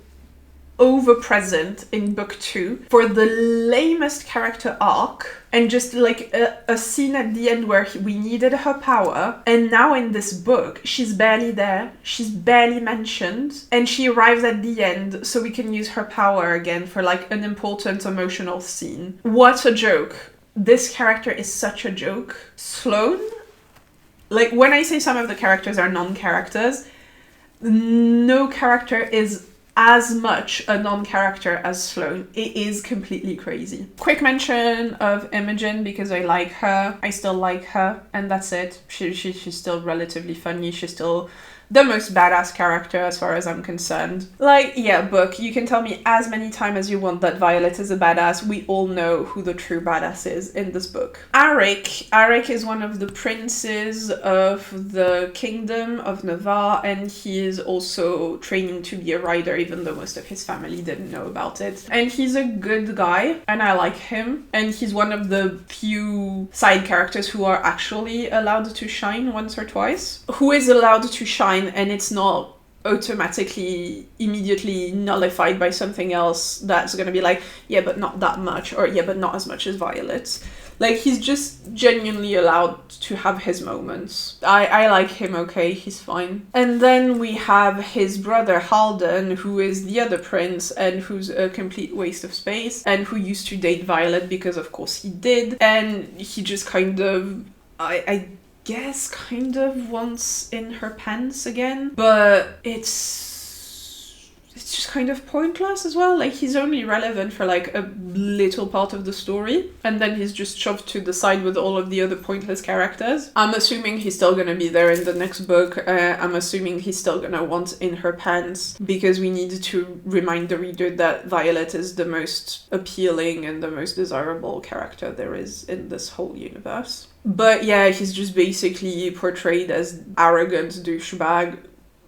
over-present in book 2 for the lamest character arc, and just like a scene at the end where we needed her power, and now in this book she's barely there, she's barely mentioned, and she arrives at the end so we can use her power again for like an important emotional scene. What a joke. This character is such a joke. Sloane, like when I say some of the characters are non-characters, no character is as much a non-character as Sloane. It is completely crazy. Quick mention of Imogen because I like her. I still like her, and that's it. She's still relatively funny. She's still the most badass character as far as I'm concerned. Like, yeah, book, you can tell me as many times as you want that Violet is a badass. We all know who the true badass is in this book. Aaric is one of the princes of the kingdom of Navarre, and he is also training to be a rider, even though most of his family didn't know about it. And he's a good guy, and I like him. And he's one of the few side characters who are actually allowed to shine once or twice. Who is allowed to shine, and it's not automatically immediately nullified by something else that's gonna be like, yeah, but not that much, or yeah, but not as much as Violet. Like, he's just genuinely allowed to have his moments. I like him, okay, he's fine. And then we have his brother Halden, who is the other prince, and who's a complete waste of space, and who used to date Violet because of course he did, and he just kind of, I guess kind of wants in her pants again, but it's just kind of pointless as well. Like, he's only relevant for like a little part of the story, and then he's just shoved to the side with all of the other pointless characters. I'm assuming he's still gonna be there in the next book. I'm assuming he's still gonna want in her pants, because we need to remind the reader that Violet is the most appealing and the most desirable character there is in this whole universe. But yeah, he's just basically portrayed as arrogant douchebag,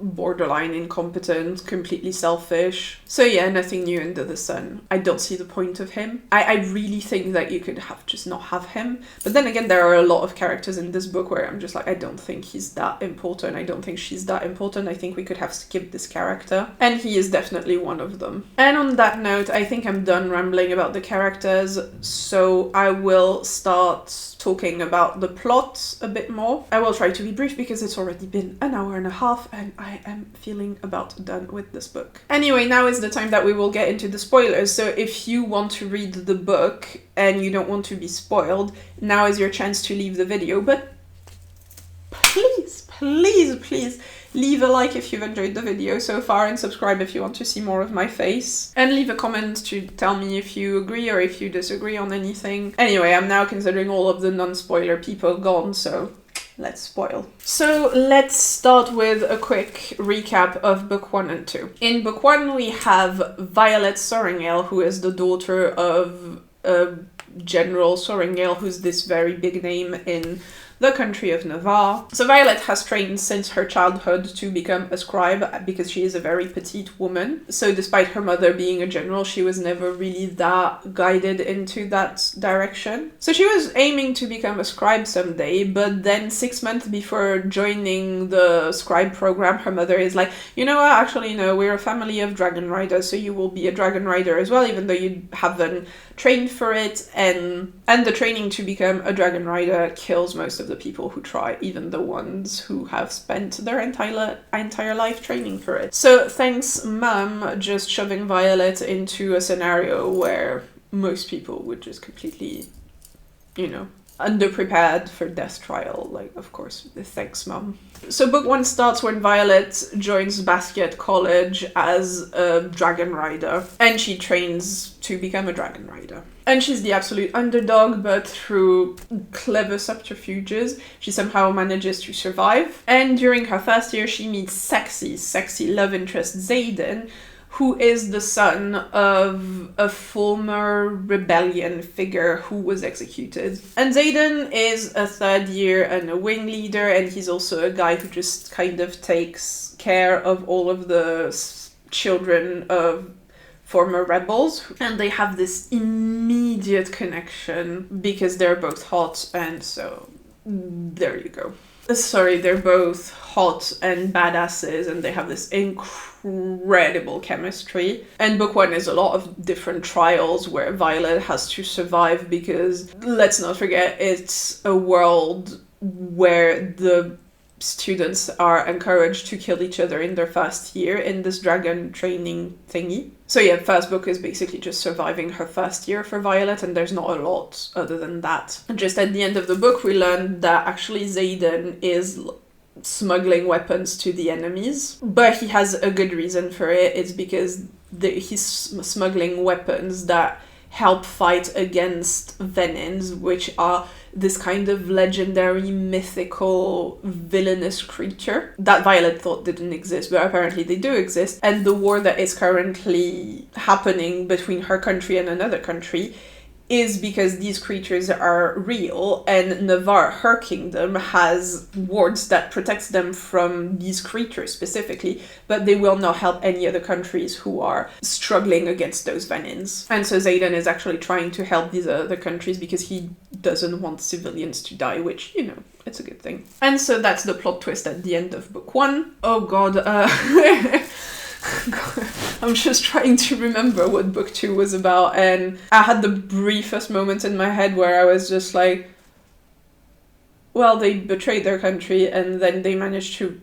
borderline incompetent, completely selfish. So yeah, nothing new under the sun. I don't see the point of him. I really think that you could have just not have him. But then again, there are a lot of characters in this book where I'm just like, I don't think he's that important. I don't think she's that important. I think we could have skipped this character. And he is definitely one of them. And on that note, I think I'm done rambling about the characters. So I will start talking about the plot a bit more. I will try to be brief because it's already been an hour and a half and I am feeling about done with this book. Anyway, now is the time that we will get into the spoilers. So if you want to read the book and you don't want to be spoiled, now is your chance to leave the video. But please, please, please leave a like if you've enjoyed the video so far, and subscribe if you want to see more of my face. And leave a comment to tell me if you agree or if you disagree on anything. Anyway, I'm now considering all of the non-spoiler people gone, so let's spoil. So let's start with a quick recap of book 1 and 2. In book 1 we have Violet Sorringale, who is the daughter of General Sorringale, who's this very big name in the country of Navarre. So Violet has trained since her childhood to become a scribe because she is a very petite woman. So despite her mother being a general, she was never really that guided into that direction. So she was aiming to become a scribe someday, but then 6 months before joining the scribe program, her mother is like, you know what, actually no, we're a family of dragon riders, so you will be a dragon rider as well, even though you haven't trained for it. And the training to become a dragon rider kills most of the people who try, even the ones who have spent their entire life training for it. So thanks mum just shoving Violet into a scenario where most people would just completely, underprepared for death trial, like, of course, thanks mum. So book 1 starts when Violet joins Basquiat College as a dragon rider, and she trains to become a dragon rider. And she's the absolute underdog, but through clever subterfuges, she somehow manages to survive. And during her first year, she meets sexy love interest Xaden, who is the son of a former rebellion figure who was executed. And Xaden is a 3rd year and a wing leader, and he's also a guy who just kind of takes care of all of the children of former rebels. And they have this immediate connection because they're both hot, and so there you go. Sorry, they're both hot and badasses, and they have this incredible chemistry. And book 1 is a lot of different trials where Violet has to survive because, let's not forget, it's a world where the students are encouraged to kill each other in their first year in this dragon training thingy. So yeah, first book is basically just surviving her first year for Violet, and there's not a lot other than that. And just at the end of the book, we learned that actually Xaden is smuggling weapons to the enemies. But he has a good reason for it. It's because he's smuggling weapons that help fight against venins, which are this kind of legendary, mythical, villainous creature that Violet thought didn't exist, but apparently they do exist. And the war that is currently happening between her country and another country is because these creatures are real, and Navarre, her kingdom, has wards that protects them from these creatures specifically, but they will not help any other countries who are struggling against those venins. And so Xaden is actually trying to help these other countries because he doesn't want civilians to die, which, it's a good thing. And so that's the plot twist at the end of book 1. Oh god, I'm just trying to remember what book 2 was about, and I had the briefest moment in my head where I was just like, well, they betrayed their country and then they managed to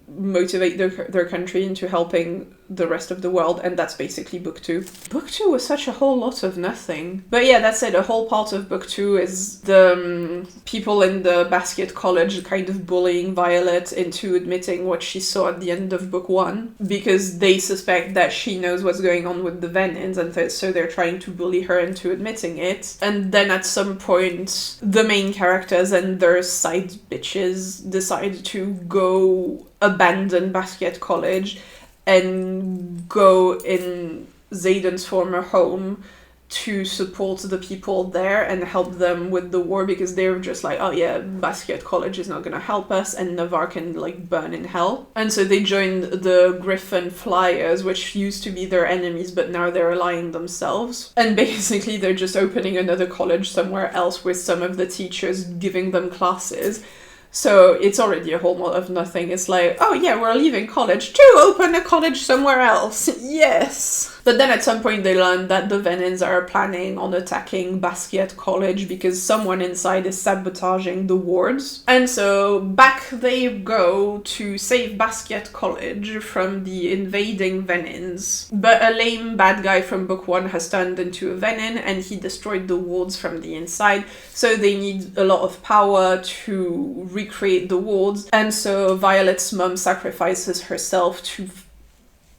motivate their country into helping the rest of the world, and that's basically book 2. Book 2 was such a whole lot of nothing. But yeah, that's it. A whole part of book 2 is the people in the Basquiat College kind of bullying Violet into admitting what she saw at the end of book 1, because they suspect that she knows what's going on with the venins, and so they're trying to bully her into admitting it. And then at some point, the main characters and their side bitches decide to go abandon Basquiat College and go in Xaden's former home to support the people there and help them with the war, because they're just like, oh yeah, Basquiat College is not gonna help us and Navarre can burn in hell. And so they joined the Griffin Flyers, which used to be their enemies, but now they're allying themselves. And basically they're just opening another college somewhere else with some of the teachers giving them classes. So it's already a whole lot of nothing. It's like, oh yeah, we're leaving college to open a college somewhere else. Yes. But then at some point they learn that the venins are planning on attacking Basquiat College because someone inside is sabotaging the wards. And so back they go to save Basquiat College from the invading venins. But a lame bad guy from book 1 has turned into a venin and he destroyed the wards from the inside. So they need a lot of power to recreate the wards. And so Violet's mum sacrifices herself to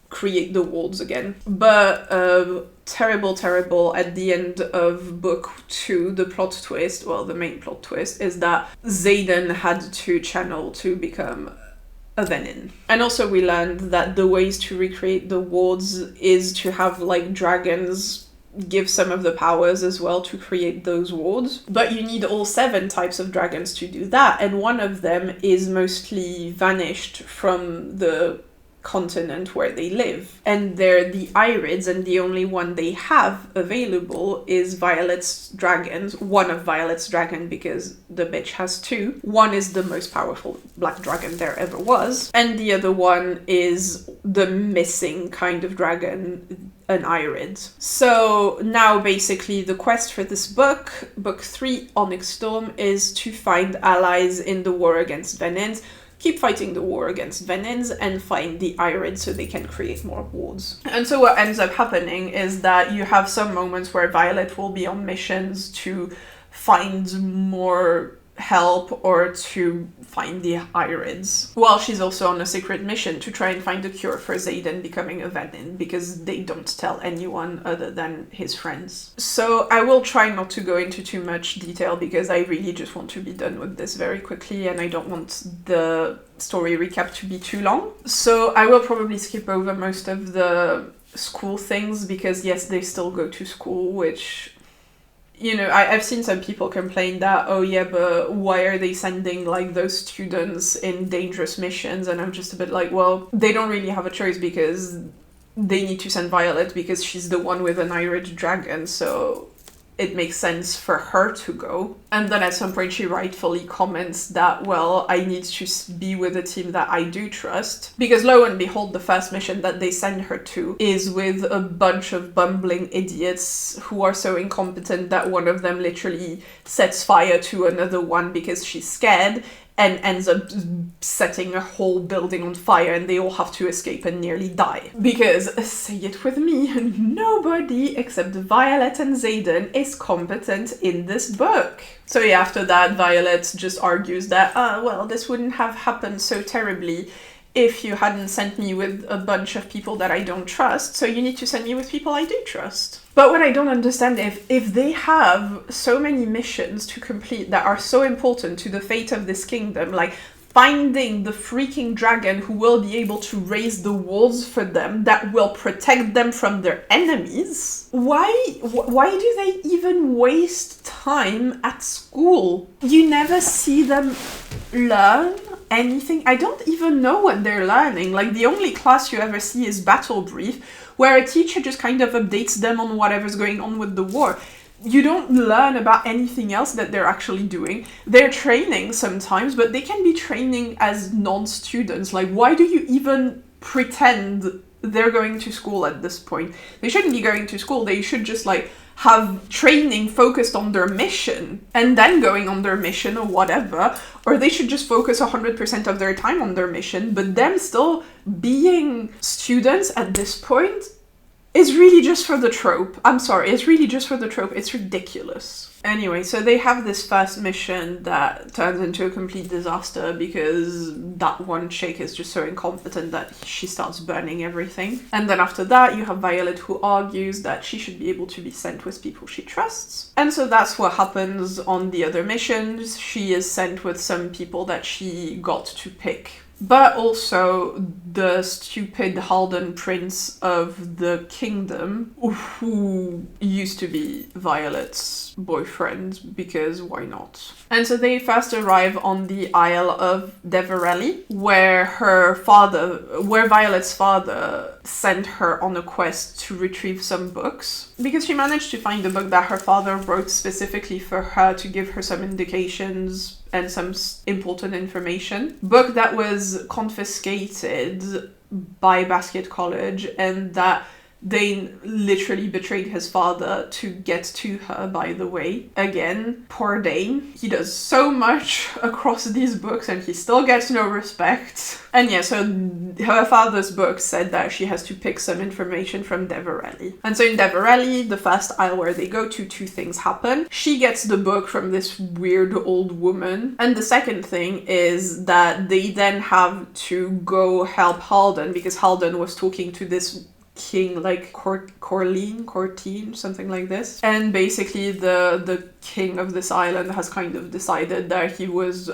create the wards again. But terrible, at the end of book 2, the plot twist, well, the main plot twist, is that Xaden had to channel to become a venin. And also we learned that the ways to recreate the wards is to have dragons give some of the powers as well to create those wards. But you need all 7 types of dragons to do that, and one of them is mostly vanished from the continent where they live. And they're the Irids, and the only one they have available is Violet's dragons. One of Violet's dragon, because the bitch has 2. One is the most powerful black dragon there ever was, and the other one is the missing kind of dragon, an Irid. So now basically the quest for this book 3, Onyx Storm, is to find allies in the war against Venins, keep fighting the war against Venins, and find the Irid so they can create more wards. And so what ends up happening is that you have some moments where Violet will be on missions to find more help or to find the Irids, while she's also on a secret mission to try and find a cure for Xaden becoming a Venin, because they don't tell anyone other than his friends. So I will try not to go into too much detail because I really just want to be done with this very quickly, and I don't want the story recap to be too long. So I will probably skip over most of the school things because yes, they still go to school, which, you know, I've seen some people complain that, oh yeah, but why are they sending like those students in dangerous missions? And I'm just a bit like, well, they don't really have a choice because they need to send Violet because she's the one with an Irid dragon, so it makes sense for her to go. And then at some point she rightfully comments that, well, I need to be with a team that I do trust. Because lo and behold, the first mission that they send her to is with a bunch of bumbling idiots who are so incompetent that one of them literally sets fire to another one because she's scared, and ends up setting a whole building on fire, and they all have to escape and nearly die. Because, say it with me, nobody except Violet and Xaden is competent in this book. So yeah, after that, Violet just argues that, well, this wouldn't have happened so terribly if you hadn't sent me with a bunch of people that I don't trust, so you need to send me with people I do trust. But what I don't understand, if they have so many missions to complete that are so important to the fate of this kingdom, like finding the freaking dragon who will be able to raise the walls for them that will protect them from their enemies, why do they even waste time at school? You never see them learn anything. I don't even know what they're learning. Like, the only class you ever see is Battle Brief, where a teacher just kind of updates them on whatever's going on with the war. You don't learn about anything else that they're actually doing. They're training sometimes, but they can be training as non-students. Like, why do you even pretend they're going to school at this point? They shouldn't be going to school. They should just, like, have training focused on their mission and then going on their mission or whatever. Or they should just focus 100% of their time on their mission, but them still being students at this point is really just for the trope. I'm sorry, it's really just for the trope. It's ridiculous. Anyway, so they have this first mission that turns into a complete disaster because that one chick is just so incompetent that she starts burning everything. And then after that, you have Violet, who argues that she should be able to be sent with people she trusts. And so that's what happens on the other missions. She is sent with some people that she got to pick. But also the stupid Halden prince of the kingdom, who used to be Violet's boyfriend, because why not? And so they first arrive on the Isle of Deverelli, where Violet's father sent her on a quest to retrieve some books, because she managed to find a book that her father wrote specifically for her to give her some indications and some important information. Book that was confiscated by Basket College, and that Dain literally betrayed his father to get to her, by the way. Again, poor Dain. He does so much across these books and he still gets no respect. And yeah, so her father's book said that she has to pick some information from Deverelli. And so in Deverelli, the first isle where they go to, 2 things happen. She gets the book from this weird old woman. And the second thing is that they then have to go help Halden, because Halden was talking to this king, like Courtine, something like this. And basically the king of this island has kind of decided that he was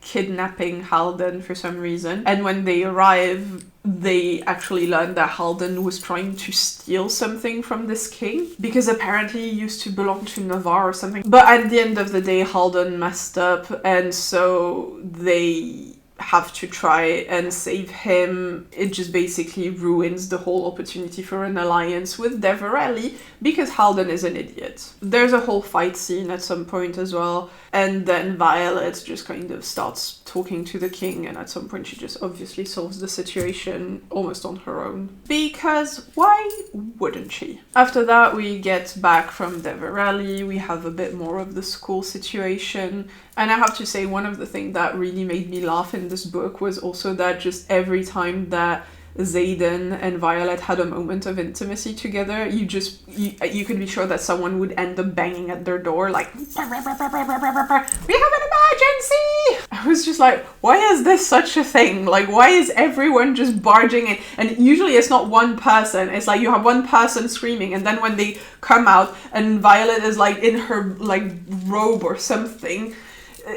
kidnapping Halden for some reason. And when they arrive, they actually learn that Halden was trying to steal something from this king, because apparently he used to belong to Navarre or something. But at the end of the day, Halden messed up, and so they have to try and save him. It just basically ruins the whole opportunity for an alliance with Deverelli, because Halden is an idiot. There's a whole fight scene at some point as well, and then Violet just kind of starts talking to the king, and at some point she just obviously solves the situation almost on her own. Because why wouldn't she? After that, we get back from Deverelli, we have a bit more of the school situation, and I have to say, one of the things that really made me laugh in this book was also that just every time that Xaden and Violet had a moment of intimacy together, you could be sure that someone would end up banging at their door like, we have an emergency! I was just like, why is this such a thing? Like, why is everyone just barging in? And usually it's not one person, it's like you have one person screaming, and then when they come out and Violet is like in her like robe or something,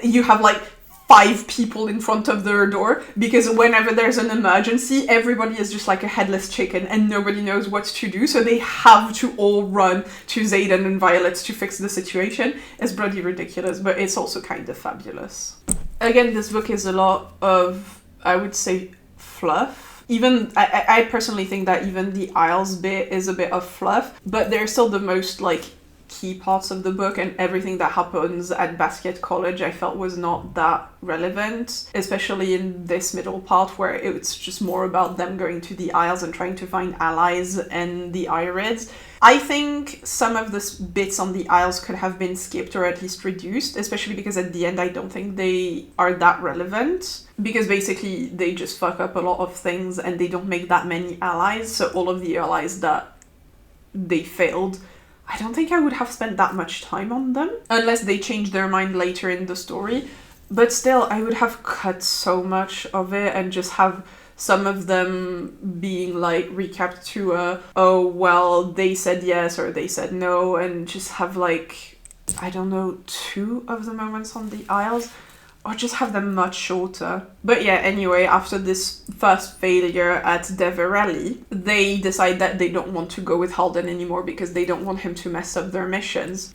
you have like 5 people in front of their door, because whenever there's an emergency, everybody is just like a headless chicken and nobody knows what to do, so they have to all run to Xaden and Violet to fix the situation. It's bloody ridiculous, but it's also kind of fabulous. Again, this book is a lot of, I would say, fluff. Even, I personally think that even the Isles bit is a bit of fluff, but they're still the most like key parts of the book, and everything that happens at Basket College I felt was not that relevant, especially in this middle part where it's just more about them going to the Isles and trying to find allies and the Irids. I think some of the bits on the Isles could have been skipped or at least reduced, especially because at the end I don't think they are that relevant, because basically they just fuck up a lot of things and they don't make that many allies, so all of the allies that they failed, I don't think I would have spent that much time on them, unless they change their mind later in the story. But still, I would have cut so much of it and just have some of them being like recapped to oh, well, they said yes or they said no, and just have like, I don't know, 2 of the moments on the Isles, or just have them much shorter. But yeah, anyway, after this first failure at Deverelli, they decide that they don't want to go with Halden anymore because they don't want him to mess up their missions.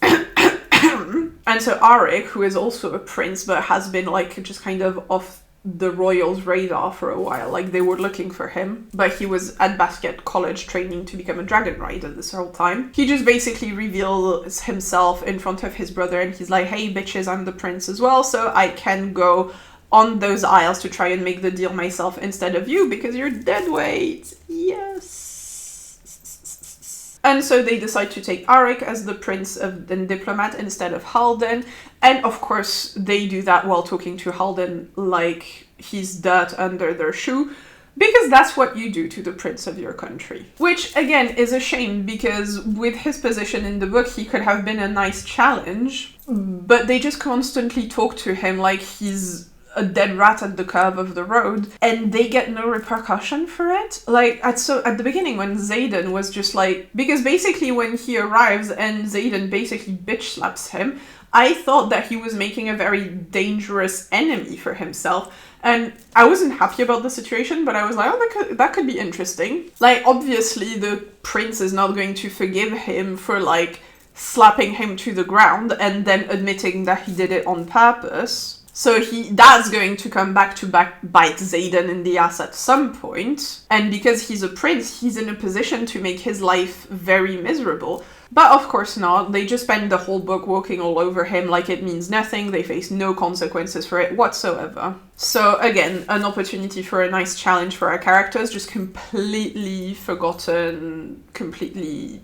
And so Aaric, who is also a prince but has been like just kind of off the royals' radar for a while, like they were looking for him, but he was at Basket College training to become a dragon rider this whole time. He just basically reveals himself in front of his brother and he's like, hey bitches, I'm the prince as well, so I can go on those Isles to try and make the deal myself instead of you because you're dead weight. Yes. And so they decide to take Aaric as the prince and diplomat instead of Halden. And of course they do that while talking to Halden like he's dirt under their shoe, because that's what you do to the prince of your country. Which again is a shame, because with his position in the book he could have been a nice challenge, but they just constantly talk to him like he's a dead rat at the curve of the road, and they get no repercussion for it. Like at the beginning when Xaden was just like, because basically when he arrives and Xaden basically bitch slaps him, I thought that he was making a very dangerous enemy for himself, and I wasn't happy about the situation, but I was like, oh, that could be interesting. Like obviously the prince is not going to forgive him for like slapping him to the ground and then admitting that he did it on purpose. So that's going to come back to bite Xaden in the ass at some point. And because he's a prince, he's in a position to make his life very miserable. But of course not. They just spend the whole book walking all over him like it means nothing. They face no consequences for it whatsoever. So again, an opportunity for a nice challenge for our characters, just completely forgotten, completely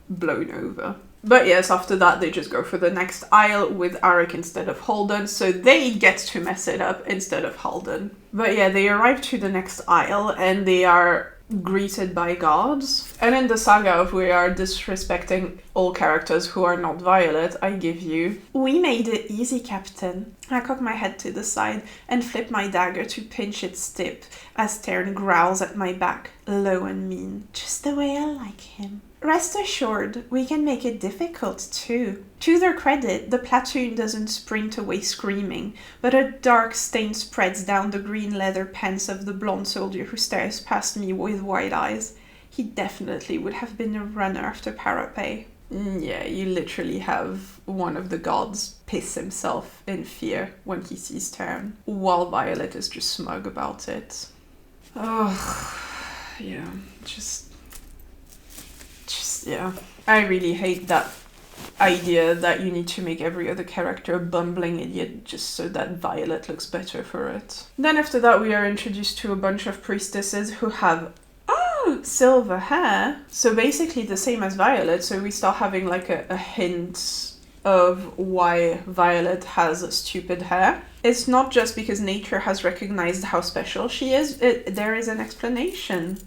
blown over. But yes, after that they just go for the next Isle with Aaric instead of Halden, so they get to mess it up instead of Halden. But yeah, they arrive to the next Isle and they are greeted by guards. And in the saga of we are disrespecting all characters who are not Violet, I give you, we made it easy, Captain. I cock my head to the side and flip my dagger to pinch its tip as Tern growls at my back, low and mean, just the way I like him. Rest assured, we can make it difficult too. To their credit, the platoon doesn't sprint away screaming, but a dark stain spreads down the green leather pants of the blonde soldier who stares past me with wide eyes. He definitely would have been a runner after Parapet. Yeah, you literally have one of the gods piss himself in fear when he sees Tern, while Violet is just smug about it. Oh, yeah, yeah. I really hate that idea that you need to make every other character a bumbling idiot just so that Violet looks better for it. Then after that we are introduced to a bunch of priestesses who have silver hair. So basically the same as Violet, so we start having like a hint of why Violet has stupid hair. It's not just because nature has recognized how special she is, there is an explanation.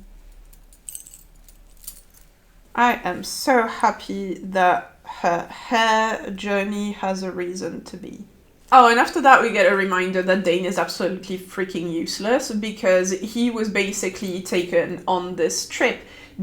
I am so happy that her hair journey has a reason to be. Oh, and after that we get a reminder that Dain is absolutely freaking useless because he was basically taken on this trip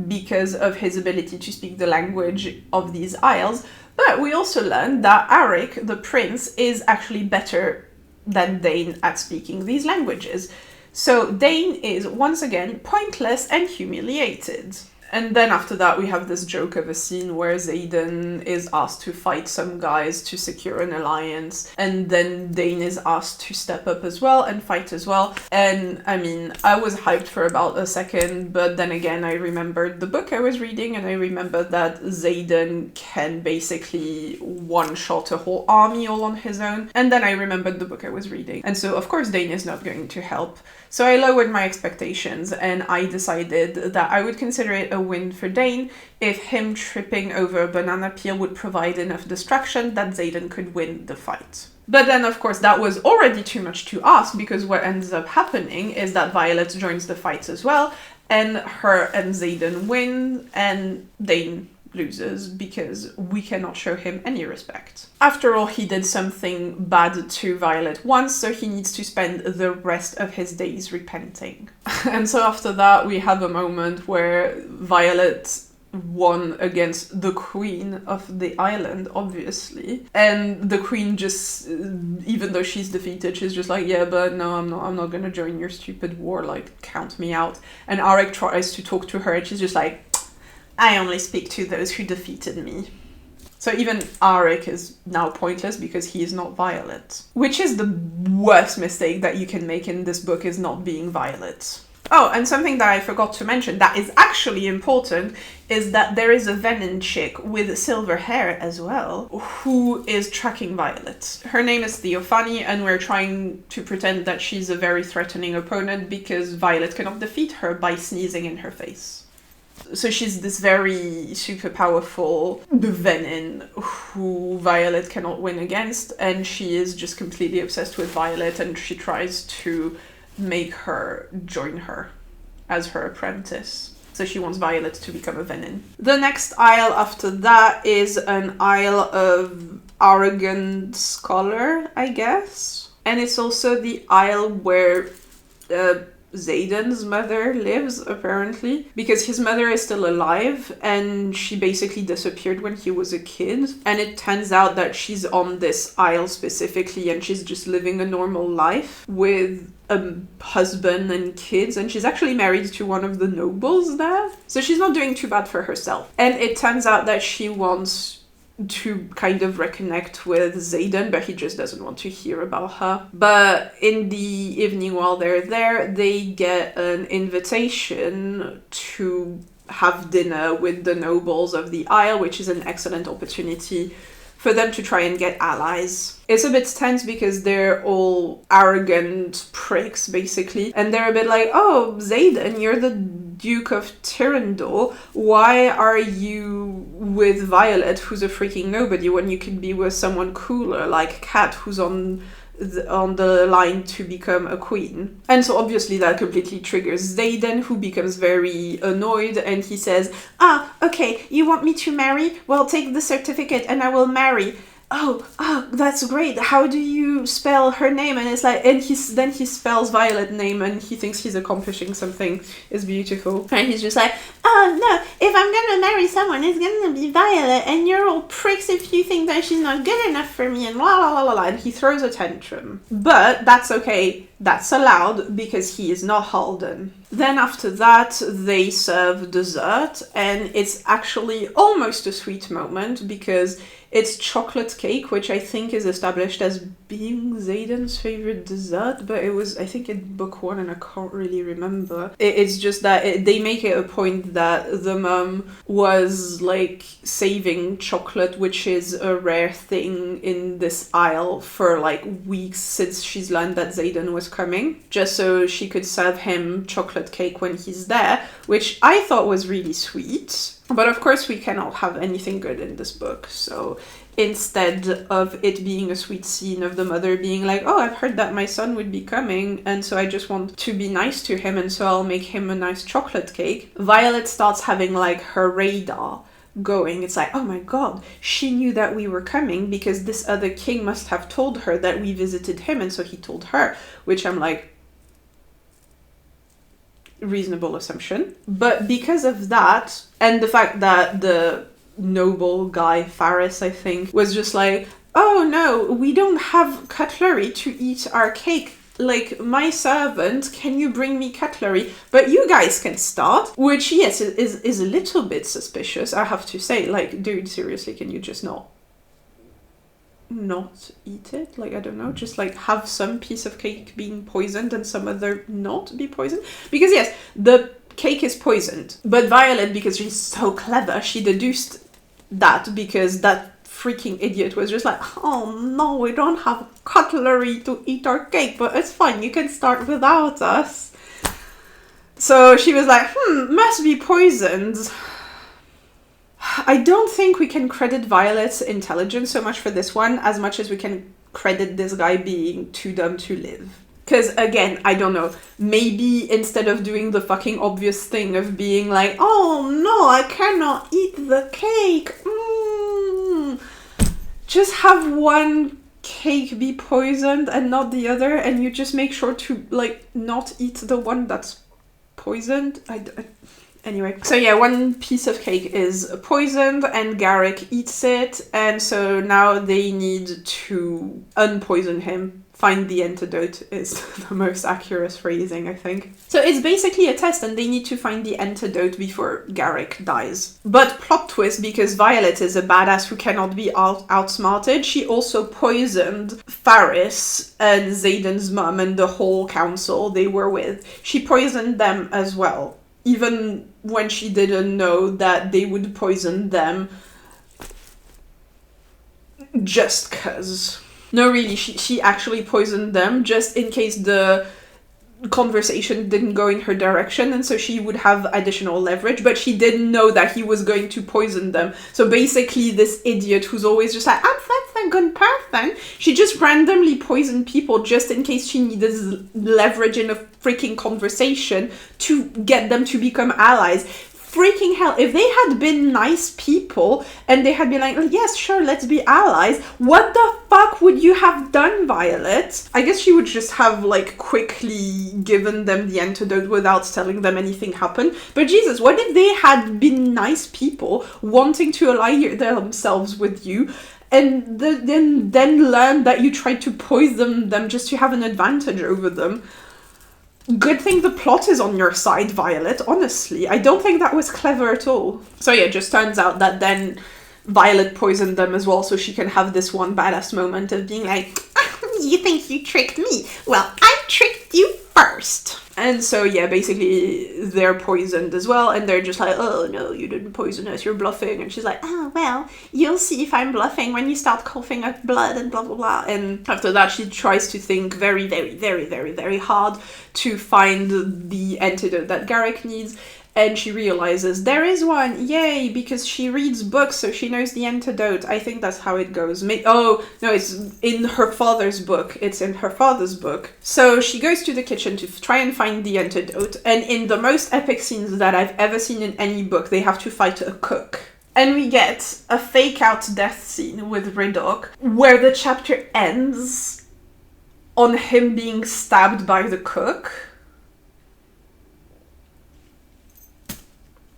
because of his ability to speak the language of these isles. But we also learned that Aaric, the prince, is actually better than Dain at speaking these languages. So Dain is once again pointless and humiliated. And then after that we have this joke of a scene where Xaden is asked to fight some guys to secure an alliance, and then Dain is asked to step up as well and fight as well. And I mean, I was hyped for about a second, but then again I remembered the book I was reading and I remembered that Xaden can basically one-shot a whole army all on his own, and then I remembered the book I was reading. And so of course Dain is not going to help. So I lowered my expectations and I decided that I would consider it a win for Dain if him tripping over a banana peel would provide enough distraction that Xaden could win the fight. But then of course that was already too much to ask, because what ends up happening is that Violet joins the fight as well, and her and Xaden win, and Dain loses because we cannot show him any respect. After all, he did something bad to Violet once, so he needs to spend the rest of his days repenting. And so after that we have a moment where Violet won against the queen of the island, obviously, and the queen just, even though she's defeated, she's just like, yeah, but no, I'm not gonna join your stupid war, like, count me out. And Aaric tries to talk to her and she's just like, I only speak to those who defeated me. So even Aaric is now pointless because he is not Violet. Which is the worst mistake that you can make in this book, is not being Violet. Oh, and something that I forgot to mention that is actually important is that there is a Venom chick with silver hair as well who is tracking Violet. Her name is Theophany, and we're trying to pretend that she's a very threatening opponent because Violet cannot defeat her by sneezing in her face. So she's this very super powerful Venom who Violet cannot win against, and she is just completely obsessed with Violet, and she tries to make her join her as her apprentice. So she wants Violet to become a Venom. The next isle after that is an isle of arrogant scholar, I guess. And it's also the isle where Xaden's mother lives, apparently, because his mother is still alive and she basically disappeared when he was a kid, and it turns out that she's on this isle specifically and she's just living a normal life with a husband and kids, and she's actually married to one of the nobles there, so she's not doing too bad for herself. And it turns out that she wants to kind of reconnect with Xaden, but he just doesn't want to hear about her. But in the evening while they're there, they get an invitation to have dinner with the nobles of the Isle, which is an excellent opportunity for them to try and get allies. It's a bit tense because they're all arrogant pricks, basically. And they're a bit like, oh, Xaden, you're the Duke of Tyrrendor. Why are you with Violet, who's a freaking nobody, when you could be with someone cooler, like Kat, who's on the line to become a queen? And so obviously that completely triggers Xaden, who becomes very annoyed, and he says, okay, you want me to marry? Well, take the certificate and I will marry. oh, that's great. How do you spell her name? And it's like, and then he spells Violet's name, and he thinks he's accomplishing something. It's beautiful. And he's just like, oh no, if I'm gonna marry someone, it's gonna be Violet, and you're all pricks if you think that she's not good enough for me, and la la la la la. And he throws a tantrum. But that's okay. That's allowed because he is not Halden. Then after that, they serve dessert, and it's actually almost a sweet moment because it's chocolate cake, which I think is established as being Xaden's favorite dessert, but it was, I think, in book 1, and I can't really remember. It's just that they make it a point that the mum was, like, saving chocolate, which is a rare thing in this isle, for, like, weeks since she's learned that Xaden was coming, just so she could serve him chocolate cake when he's there, which I thought was really sweet. But of course we cannot have anything good in this book, so instead of it being a sweet scene of the mother being like, oh, I've heard that my son would be coming, and so I just want to be nice to him, and so I'll make him a nice chocolate cake, Violet starts having like her radar going. It's like, oh my god, she knew that we were coming because this other king must have told her that we visited him, and so he told her, which I'm like, reasonable assumption. But because of that, and the fact that the noble guy, Faris, I think, was just like, oh no, we don't have cutlery to eat our cake. Like, my servant, can you bring me cutlery? But you guys can start. Which, yes, is a little bit suspicious, I have to say. Like, dude, seriously, can you just not eat it? Like, I don't know, just like have some piece of cake being poisoned and some other not be poisoned? Because yes, the cake is poisoned, but Violet, because she's so clever, she deduced that because that freaking idiot was just like, oh no, we don't have cutlery to eat our cake, but it's fine, you can start without us. So she was like, must be poisoned. I don't think we can credit Violet's intelligence so much for this one as much as we can credit this guy being too dumb to live. Because again, I don't know, maybe instead of doing the fucking obvious thing of being like, oh no, I cannot eat the cake, just have one cake be poisoned and not the other, and you just make sure to like not eat the one that's poisoned. Anyway, so yeah, one piece of cake is poisoned and Aaric eats it, and so now they need to unpoison him. Find the antidote is the most accurate phrasing, I think. So it's basically a test, and they need to find the antidote before Aaric dies. But plot twist, because Violet is a badass who cannot be outsmarted, she also poisoned Faris and Xaden's mum and the whole council they were with. She poisoned them as well, even when she didn't know that they would poison them just 'cause. No, really, she actually poisoned them just in case the conversation didn't go in her direction, and so she would have additional leverage, but she didn't know that he was going to poison them. So basically this idiot who's always just like, that's a good person, she just randomly poisoned people just in case she needed leverage in a freaking conversation to get them to become allies. Freaking hell, if they had been nice people and they had been like, oh, yes, sure, let's be allies, what the fuck would you have done, Violet? I guess she would just have, like, quickly given them the antidote without telling them anything happened. But Jesus, what if they had been nice people wanting to ally themselves with you and then learn that you tried to poison them just to have an advantage over them? Good thing the plot is on your side, Violet, honestly. I don't think that was clever at all. So yeah, it just turns out that then Violet poisoned them as well, so she can have this one badass moment of being like, you think you tricked me? Well, I tricked you first. And so yeah, basically they're poisoned as well, and they're just like, oh no, you didn't poison us, you're bluffing. And she's like, oh well, you'll see if I'm bluffing when you start coughing up blood and blah blah blah. And after that she tries to think very, very, very, very, very hard to find the antidote that Aaric needs. And she realizes there is one, yay, because she reads books, so she knows the antidote. I think that's how it goes. Oh, no, it's in her father's book. It's in her father's book. So she goes to the kitchen to try and find the antidote. And in the most epic scenes that I've ever seen in any book, they have to fight a cook. And we get a fake-out death scene with Ridoc, where the chapter ends on him being stabbed by the cook.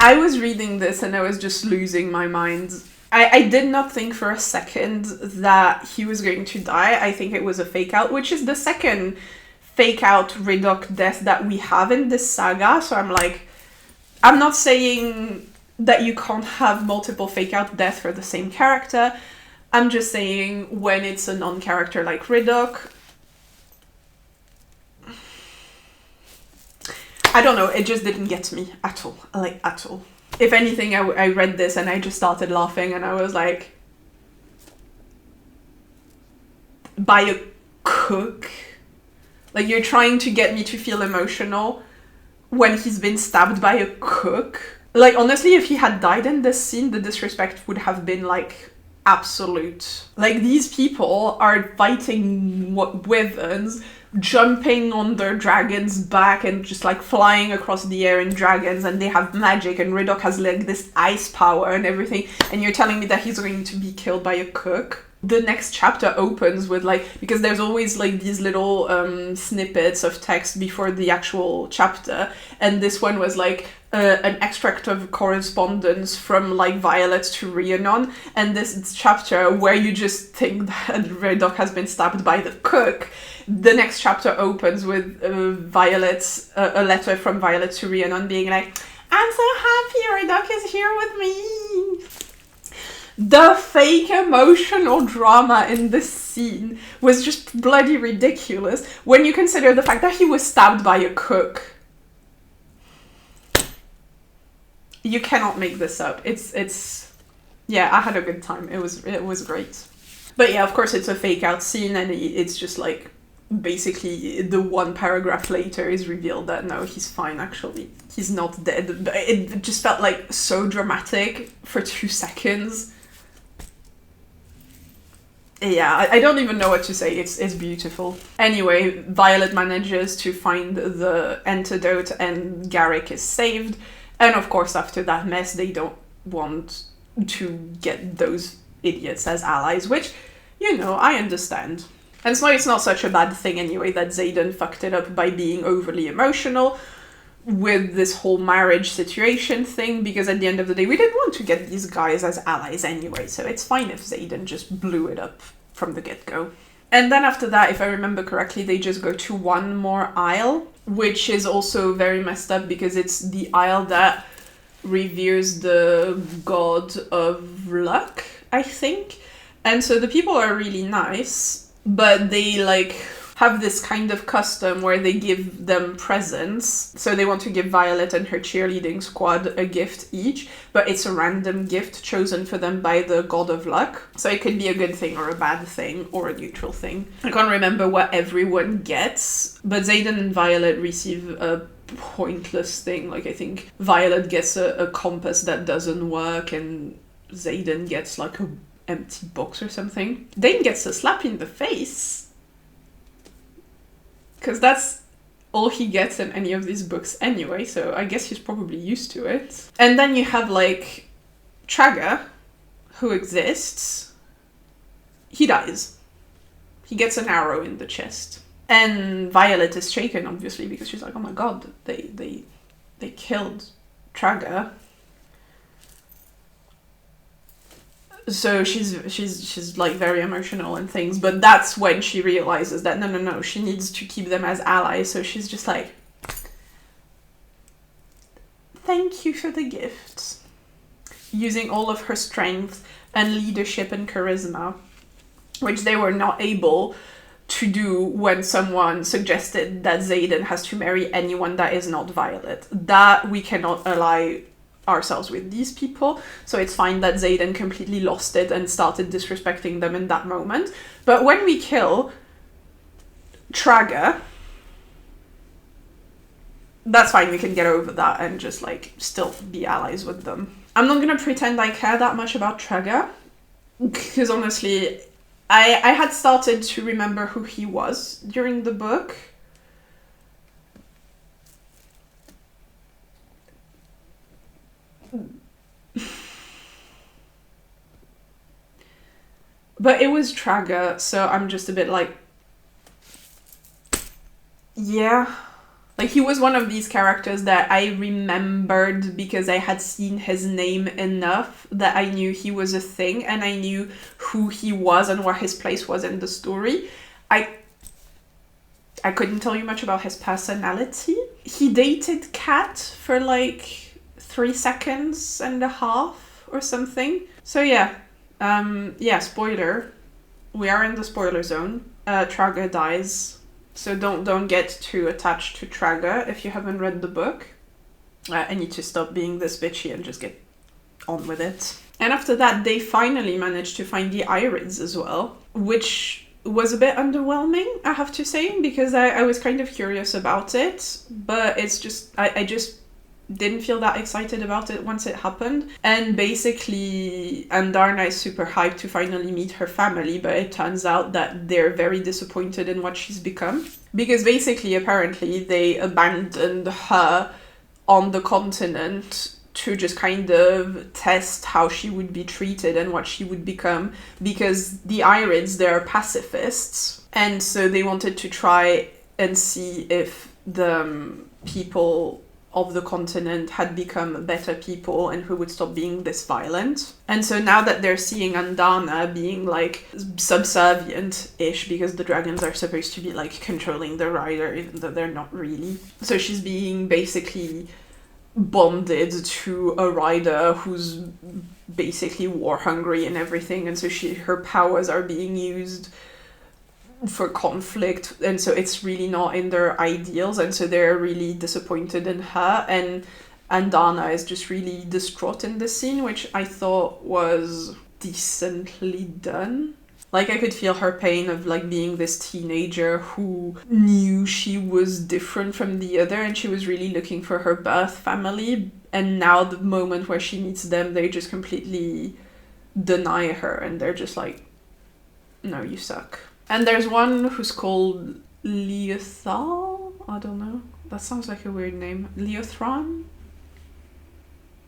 I was reading this and I was just losing my mind. I did not think for a second that he was going to die. I think it was a fake-out, which is the second fake-out Ridoc death that we have in this saga. So I'm like, I'm not saying that you can't have multiple fake-out deaths for the same character. I'm just saying when it's a non-character like Ridoc, I don't know, it just didn't get me at all. Like, at all. If anything, I read this and I just started laughing and I was like, by a cook? Like, you're trying to get me to feel emotional when he's been stabbed by a cook? Like, honestly, if he had died in this scene, the disrespect would have been, like, absolute. Like, these people are fighting wyverns, jumping on their dragon's back and just, like, flying across the air in dragons, and they have magic, and Ridoc has, like, this ice power and everything, and you're telling me that he's going to be killed by a cook? The next chapter opens with, like, because there's always, like, these little snippets of text before the actual chapter, and this one was, like, an extract of correspondence from, like, Violet to Rihannon, and this chapter where you just think that Ridoc has been stabbed by the cook, the next chapter opens with a letter from Violet to Rihannon being like, I'm so happy Ridoc is here with me. The fake emotional drama in this scene was just bloody ridiculous when you consider the fact that he was stabbed by a cook. You cannot make this up. It's yeah, I had a good time. It was great. But yeah, of course it's a fake out scene, and it's just like basically the one paragraph later is revealed that no, he's fine actually. He's not dead. But it just felt like so dramatic for 2 seconds. Yeah, I don't even know what to say. It's beautiful. Anyway, Violet manages to find the antidote and Aaric is saved. And of course, after that mess, they don't want to get those idiots as allies, which, you know, I understand. And so it's not such a bad thing anyway that Xaden fucked it up by being overly emotional with this whole marriage situation thing, because at the end of the day, we didn't want to get these guys as allies anyway, so it's fine if Xaden just blew it up from the get-go. And then after that, if I remember correctly, they just go to one more isle, which is also very messed up because it's the isle that reveres the god of luck, I think. And so the people are really nice, but they like have this kind of custom where they give them presents. So they want to give Violet and her cheerleading squad a gift each, but it's a random gift chosen for them by the god of luck. So it could be a good thing or a bad thing or a neutral thing. I can't remember what everyone gets, but Xaden and Violet receive a pointless thing. Like, I think Violet gets a compass that doesn't work, and Xaden gets like a empty box or something. Dain gets a slap in the face, because that's all he gets in any of these books anyway, so I guess he's probably used to it. And then you have, like, Traga, who exists. He dies. He gets an arrow in the chest. And Violet is shaken, obviously, because she's like, oh my god, they killed Traga. So she's like very emotional and things, but that's when she realizes that no, she needs to keep them as allies. So she's just like, thank you for the gift. Using all of her strength and leadership and charisma, which they were not able to do when someone suggested that Xaden has to marry anyone that is not Violet. That we cannot ally ourselves with these people, so it's fine that Xaden completely lost it and started disrespecting them in that moment. But when we kill Traga, that's fine, we can get over that and just like still be allies with them. I'm not gonna pretend I care that much about Traga, because honestly I had started to remember who he was during the book. But it was Traga, so I'm just a bit like, yeah. Like, he was one of these characters that I remembered because I had seen his name enough that I knew he was a thing, and I knew who he was and where his place was in the story. I couldn't tell you much about his personality. He dated Kat for like 3 seconds and a half or something. So yeah, spoiler. We are in the spoiler zone. Traga dies. So don't get too attached to Traga if you haven't read the book. I need to stop being this bitchy and just get on with it. And after that, they finally managed to find the Irids as well, which was a bit underwhelming, I have to say, because I was kind of curious about it, but it's just, I just didn't feel that excited about it once it happened. And basically, Andarna is super hyped to finally meet her family, but it turns out that they're very disappointed in what she's become. Because basically, apparently, they abandoned her on the continent to just kind of test how she would be treated and what she would become, because the Irids, they're pacifists, and so they wanted to try and see if the people of the continent had become better people and who would stop being this violent. And so now that they're seeing Andarna being like subservient-ish, because the dragons are supposed to be like controlling the rider, even though they're not really. So she's being basically bonded to a rider who's basically war hungry and everything, and so her powers are being used for conflict, and so it's really not in their ideals, and so they're really disappointed in her. And Andarna is just really distraught in this scene, which I thought was decently done. Like, I could feel her pain of, like, being this teenager who knew she was different from the other, and she was really looking for her birth family, and now the moment where she meets them, they just completely deny her, and they're just like, no, you suck. And there's one who's called Leothal? I don't know. That sounds like a weird name. Leothran?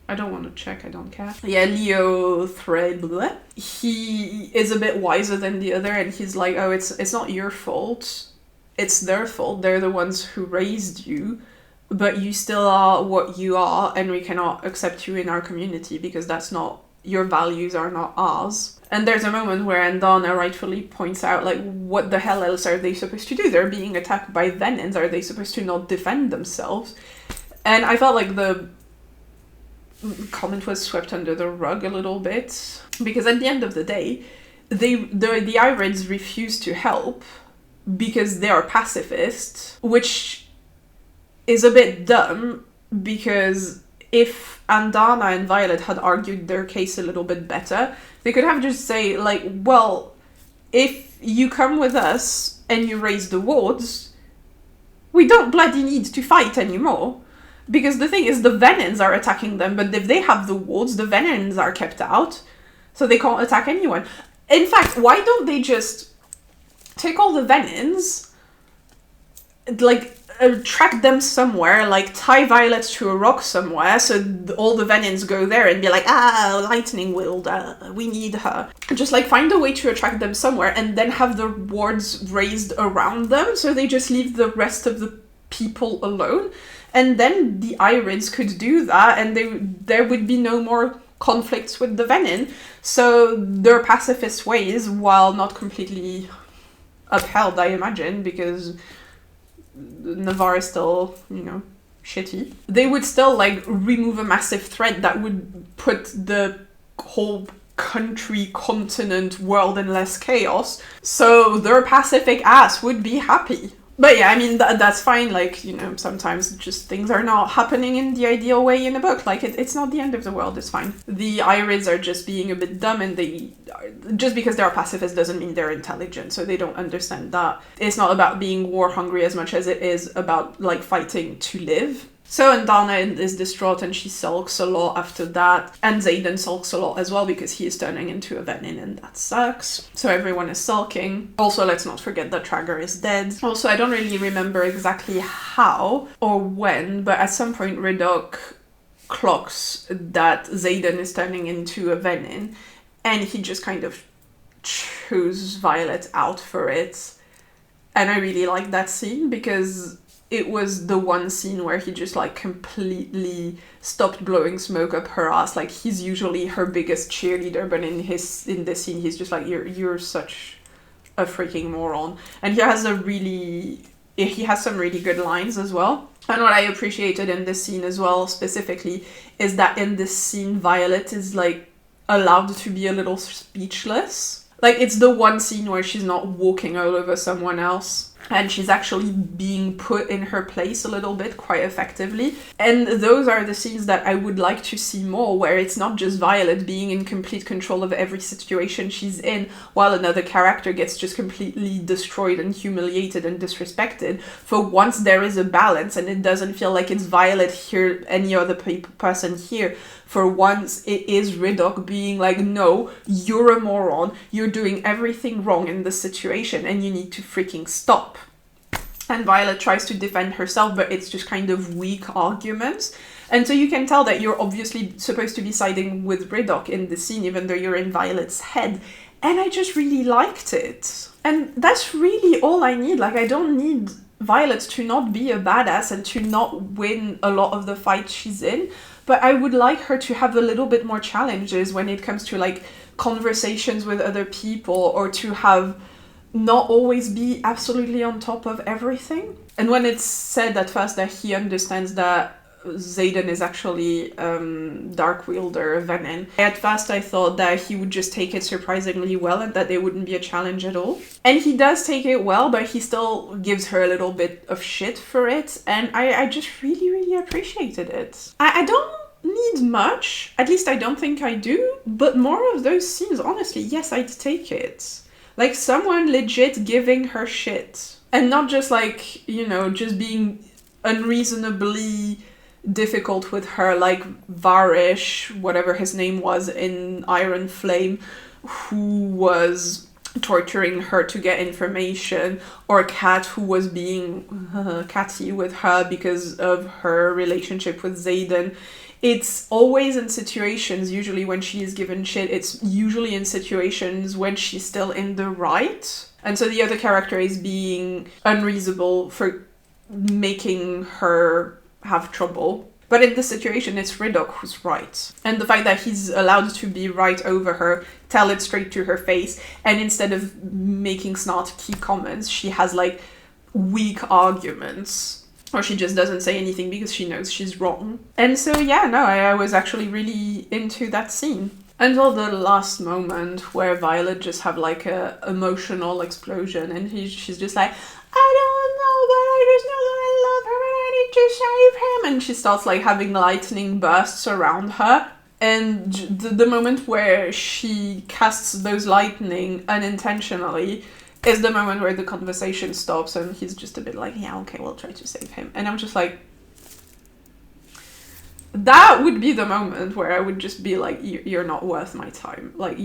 I don't want to check, I don't care. Yeah, Leo Threble. He is a bit wiser than the other, and he's like, oh, it's not your fault. It's their fault. They're the ones who raised you, but you still are what you are, and we cannot accept you in our community because that's not, your values are not ours. And there's a moment where Andarna rightfully points out, like, what the hell else are they supposed to do? They're being attacked by Venons. Are they supposed to not defend themselves? And I felt like the comment was swept under the rug a little bit, because at the end of the day, the Irids refuse to help because they are pacifists, which is a bit dumb, because if Andarna and Violet had argued their case a little bit better, they could have just say, like, well, if you come with us and you raise the wards, we don't bloody need to fight anymore. Because the thing is, the Venons are attacking them, but if they have the wards, the Venons are kept out, so they can't attack anyone. In fact, why don't they just take all the Venons, like, track them somewhere, like tie Violet to a rock somewhere, so all the Venons go there and be like, lightning willed, we need her. Just, like, find a way to attract them somewhere, and then have the wards raised around them, so they just leave the rest of the people alone. And then the Irids could do that, and there would be no more conflicts with the Venon. So their pacifist ways, while not completely upheld, I imagine, because Navarre is still, shitty, they would still, like, remove a massive threat that would put the whole country, continent, world in less chaos. So their pacific ass would be happy. But yeah, I mean, that's fine, like, sometimes just things are not happening in the ideal way in a book. Like, it's not the end of the world, it's fine. The Irids are just being a bit dumb, and just because they're pacifists doesn't mean they're intelligent, so they don't understand that. It's not about being war hungry as much as it is about, like, fighting to live. So Andarna is distraught, and she sulks a lot after that. And Xaden sulks a lot as well, because he is turning into a Venon, and that sucks. So everyone is sulking. Also, let's not forget that Traga is dead. Also, I don't really remember exactly how or when, but at some point Ridoc clocks that Xaden is turning into a Venon, and he just kind of chose Violet out for it. And I really liked that scene because it was the one scene where he just like completely stopped blowing smoke up her ass. Like, he's usually her biggest cheerleader, but in this scene he's just like, you're such a freaking moron. And he has some really good lines as well. And what I appreciated in this scene as well specifically is that in this scene Violet is like allowed to be a little speechless. Like, it's the one scene where she's not walking all over someone else. And she's actually being put in her place a little bit quite effectively. And those are the scenes that I would like to see more, where it's not just Violet being in complete control of every situation she's in, while another character gets just completely destroyed and humiliated and disrespected. For once there is a balance, and it doesn't feel like it's Violet here, any other person here. For once, it is Ridoc being like, no, you're a moron, you're doing everything wrong in this situation, and you need to freaking stop. And Violet tries to defend herself, but it's just kind of weak arguments. And so you can tell that you're obviously supposed to be siding with Ridoc in the scene, even though you're in Violet's head. And I just really liked it. And that's really all I need. Like, I don't need Violet to not be a badass and to not win a lot of the fights she's in. But I would like her to have a little bit more challenges when it comes to like conversations with other people, or to have not always be absolutely on top of everything. And when it's said at first that he understands that Xaden is actually Dark Wielder Venom, at first I thought that he would just take it surprisingly well and that there wouldn't be a challenge at all. And he does take it well, but he still gives her a little bit of shit for it, and I just really, really appreciated it. I don't need much, at least I don't think I do, but more of those scenes, honestly, yes, I'd take it. Like, someone legit giving her shit. And not just like, you know, just being unreasonably difficult with her, like Varish, whatever his name was in Iron Flame, who was torturing her to get information, or Kat, who was being catty with her because of her relationship with Xaden. It's always in situations, usually when she is given shit, it's usually in situations when she's still in the right. And so the other character is being unreasonable for making her have trouble. But in this situation, it's Ridoc who's right. And the fact that he's allowed to be right over her, tell it straight to her face, and instead of making snarky comments, she has like weak arguments. Or she just doesn't say anything because she knows she's wrong. And so yeah, no, I was actually really into that scene. Until the last moment where Violet just have like a emotional explosion, and she's just like, I don't know, but I just know that I love her and I need to save him. And she starts like having lightning bursts around her. And the moment where she casts those lightning unintentionally is the moment where the conversation stops, and he's just a bit like, yeah, okay, we'll try to save him. And I'm just like, that would be the moment where I would just be like, you're not worth my time. Like,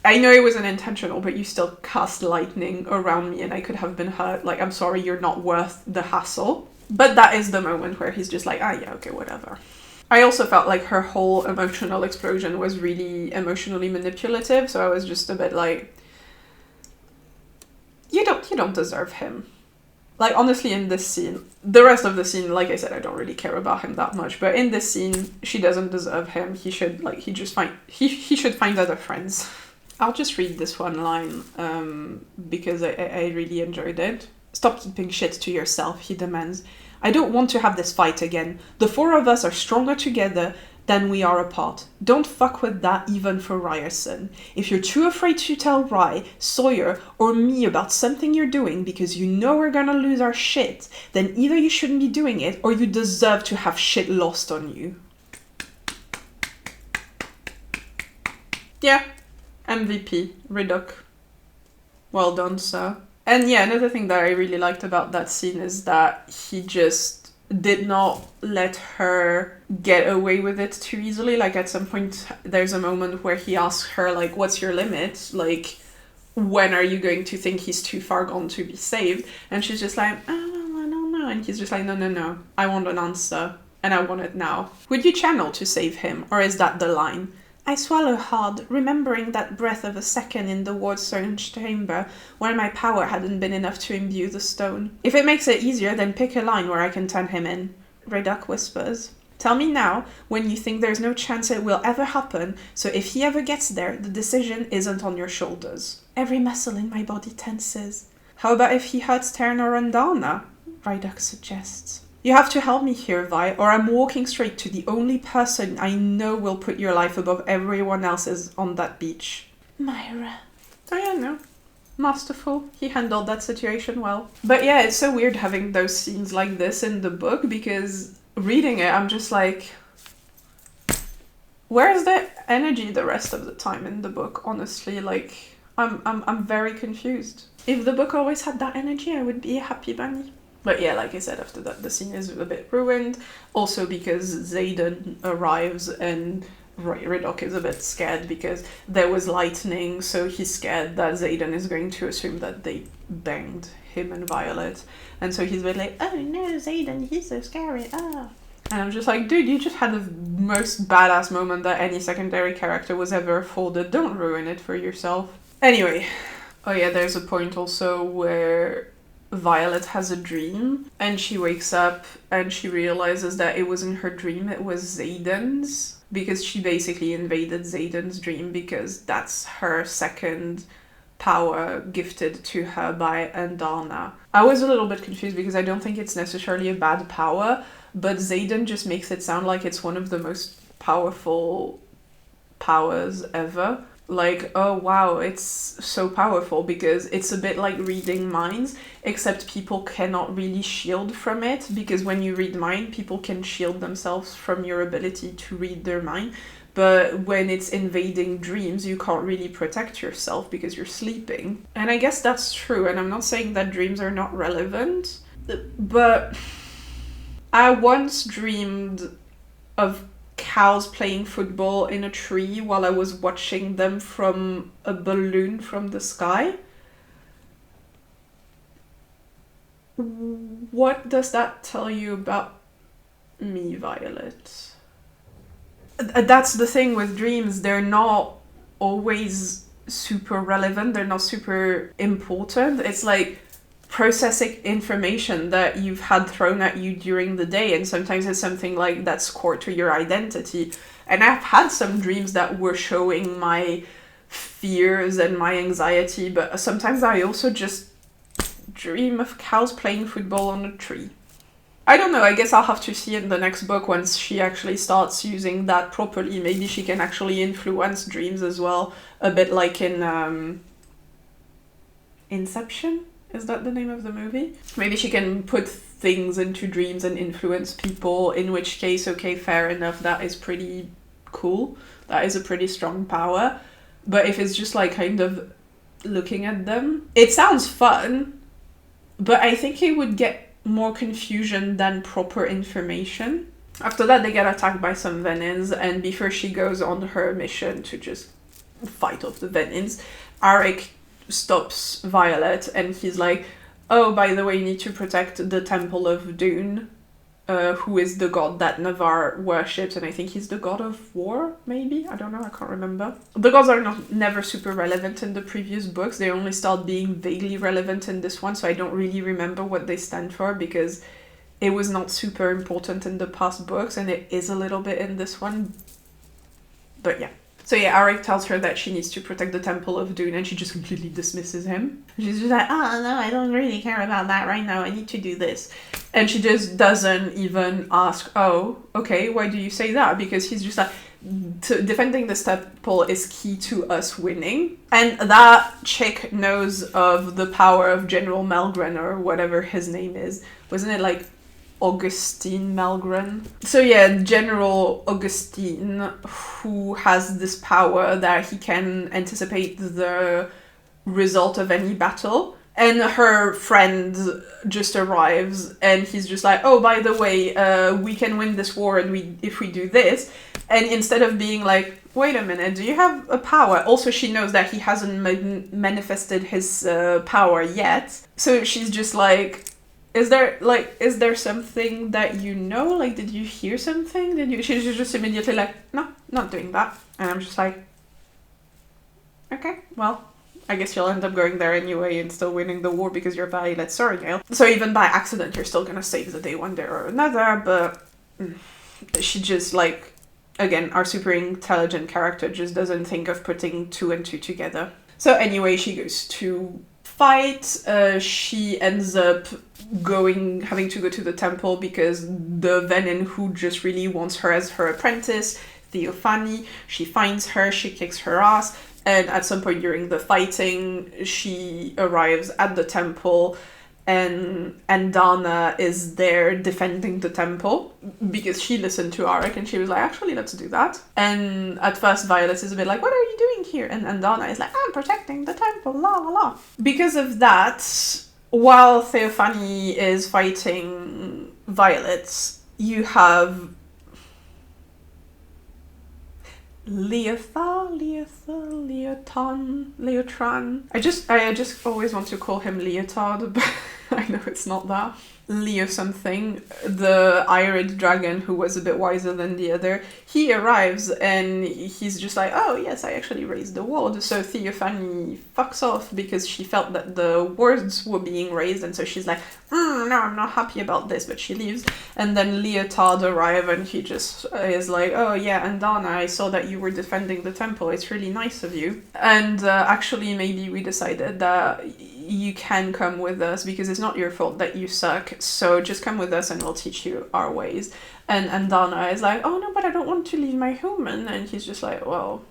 I know it was unintentional, but you still cast lightning around me and I could have been hurt. Like, I'm sorry, you're not worth the hassle. But that is the moment where he's just like, ah, yeah, okay, whatever. I also felt like her whole emotional explosion was really emotionally manipulative, so I was just a bit like, you don't deserve him. Like, honestly, in this scene, the rest of the scene, like I said, I don't really care about him that much, but in this scene, she doesn't deserve him. He should, like, he should find other friends. I'll just read this one line, because I really enjoyed it. Stop keeping shit to yourself, he demands. I don't want to have this fight again. The four of us are stronger together than we are apart. Don't fuck with that even for Ryerson. If you're too afraid to tell Rye, Sawyer, or me about something you're doing because you know we're gonna lose our shit, then either you shouldn't be doing it or you deserve to have shit lost on you. Yeah, MVP, Ridoc. Well done, sir. And yeah, another thing that I really liked about that scene is that he just did not let her get away with it too easily. Like, at some point, there's a moment where he asks her, like, what's your limit? Like, when are you going to think he's too far gone to be saved? And she's just like, oh, I don't know. And he's just like, no. I want an answer. And I want it now. Would you channel to save him? Or is that the line? I swallow hard, remembering that breath of a second in the wardstone chamber where my power hadn't been enough to imbue the stone. If it makes it easier, then pick a line where I can turn him in, Ridoc whispers. Tell me now when you think there's no chance it will ever happen, so if he ever gets there, the decision isn't on your shoulders. Every muscle in my body tenses. How about if he hurts Tern or Andana? Ridoc suggests. You have to help me here, Vi, or I'm walking straight to the only person I know will put your life above everyone else's on that beach. Myra. Oh yeah, no. Masterful. He handled that situation well. But yeah, it's so weird having those scenes like this in the book, because reading it, I'm just like, where's the energy the rest of the time in the book, honestly? Like, I'm very confused. If the book always had that energy, I would be a happy bunny. But yeah, like I said, after that, the scene is a bit ruined. Also because Xaden arrives and Ridoc is a bit scared because there was lightning, so he's scared that Xaden is going to assume that they banged him and Violet. And so he's a bit like, oh no, Xaden, he's so scary, ah. And I'm just like, dude, you just had the most badass moment that any secondary character was ever afforded. Don't ruin it for yourself. Anyway. Oh yeah, there's a point also where Violet has a dream and she wakes up and she realizes that it wasn't her dream, it was Xaden's, because she basically invaded Xaden's dream because that's her second power gifted to her by Andana. I was a little bit confused because I don't think it's necessarily a bad power, but Xaden just makes it sound like it's one of the most powerful powers ever. Like, oh wow, it's so powerful, because it's a bit like reading minds, except people cannot really shield from it, because when you read mind, people can shield themselves from your ability to read their mind. But when it's invading dreams, you can't really protect yourself because you're sleeping. And I guess that's true, and I'm not saying that dreams are not relevant, but I once dreamed of cows playing football in a tree while I was watching them from a balloon from the sky. What does that tell you about me, Violet? That's the thing with dreams, they're not always super relevant, they're not super important. It's like processing information that you've had thrown at you during the day, and sometimes it's something like that's core to your identity. And I've had some dreams that were showing my fears and my anxiety, but sometimes I also just dream of cows playing football on a tree. I don't know, I guess I'll have to see in the next book once she actually starts using that properly. Maybe she can actually influence dreams as well, a bit like in Inception? Is that the name of the movie? Maybe she can put things into dreams and influence people, in which case, okay, fair enough, that is pretty cool. That is a pretty strong power. But if it's just like kind of looking at them, it sounds fun, but I think it would get more confusion than proper information. After that, they get attacked by some Venins, and before she goes on her mission to just fight off the Venins, Aaric stops Violet, and he's like, oh, by the way, you need to protect the Temple of Dain, who is the god that Navarre worships, and I think he's the god of war, maybe? I don't know, I can't remember. The gods are never super relevant in the previous books, they only start being vaguely relevant in this one, so I don't really remember what they stand for, because it was not super important in the past books, and it is a little bit in this one. But yeah. So yeah, Aaric tells her that she needs to protect the Temple of Dain, and she just completely dismisses him. She's just like, oh no, I don't really care about that right now, I need to do this. And she just doesn't even ask, oh, okay, why do you say that? Because he's just like, defending this temple is key to us winning. And that chick knows of the power of General Melgren, or whatever his name is. Wasn't it like Augustine Melgren? So yeah, General Augustine, who has this power that he can anticipate the result of any battle. And her friend just arrives, and he's just like, oh, by the way, we can win this war if we do this. And instead of being like, wait a minute, do you have a power? Also, she knows that he hasn't manifested his power yet. So she's just like, is there something that you know? Like, did you hear something? She's just immediately like, no, not doing that. And I'm just like, okay, well, I guess you'll end up going there anyway and still winning the war because you're Violet's Sorrynail. So even by accident, you're still gonna save the day one day or another, but she just, like, again, our super intelligent character just doesn't think of putting 2 and 2 together. So anyway, she goes to fight. She ends up having to go to the temple because the Venin who just really wants her as her apprentice, Theophany, she finds her, she kicks her ass, and at some point during the fighting, she arrives at the temple, and Dana is there defending the temple because she listened to Aaric and she was like, actually, let's do that. And at first, Violet is a bit like, what are you doing here? And Dana is like, I'm protecting the temple, la la la. Because of that, while Theophany is fighting Violet, you have Leotran. I just always want to call him Leotard, but I know it's not that. Leo something, the Irid dragon who was a bit wiser than the other, he arrives and he's just like, oh yes, I actually raised the ward. So Theophany fucks off because she felt that the wards were being raised, and so she's like, no, I'm not happy about this, but she leaves. And then Leotard arrives and he just is like, oh yeah, and Dana, I saw that you were defending the temple, it's really nice of you. And actually maybe we decided that you can come with us because it's not your fault that you suck, so just come with us and we'll teach you our ways. And Dana is like, oh no, but I don't want to leave my human. And he's just like, well.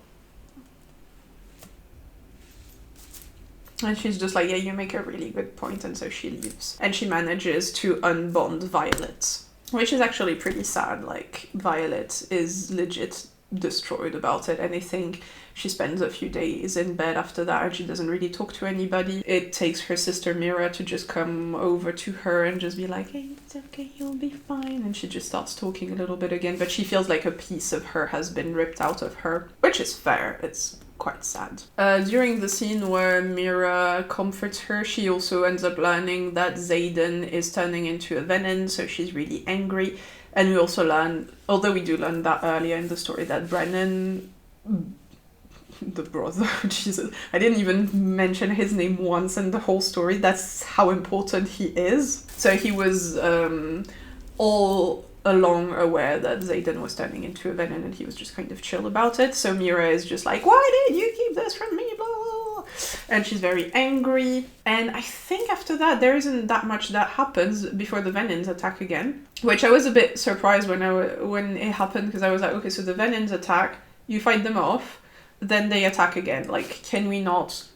And she's just like, yeah, you make a really good point, and so she leaves. And she manages to unbond Violet, which is actually pretty sad. Like, Violet is legit destroyed about it, and I think she spends a few days in bed after that and she doesn't really talk to anybody. It takes her sister Mira to just come over to her and just be like, hey, it's okay, you'll be fine. And she just starts talking a little bit again, but she feels like a piece of her has been ripped out of her, which is fair. It's quite sad. During the scene where Mira comforts her, she also ends up learning that Xaden is turning into a Venin, so she's really angry. And we also learn, although we do learn that earlier in the story, that Brennan, the brother, Jesus, I didn't even mention his name once in the whole story. That's how important he is. So he was all along aware that Xaden was turning into a Venin, and he was just kind of chill about it. So Mira is just like, why did you keep this from me, blah, blah, blah. And she's very angry. And I think after that, there isn't that much that happens before the Venins attack again, which I was a bit surprised when it happened, because I was like, okay, so the Venins attack, you fight them off, then they attack again. Like, can we not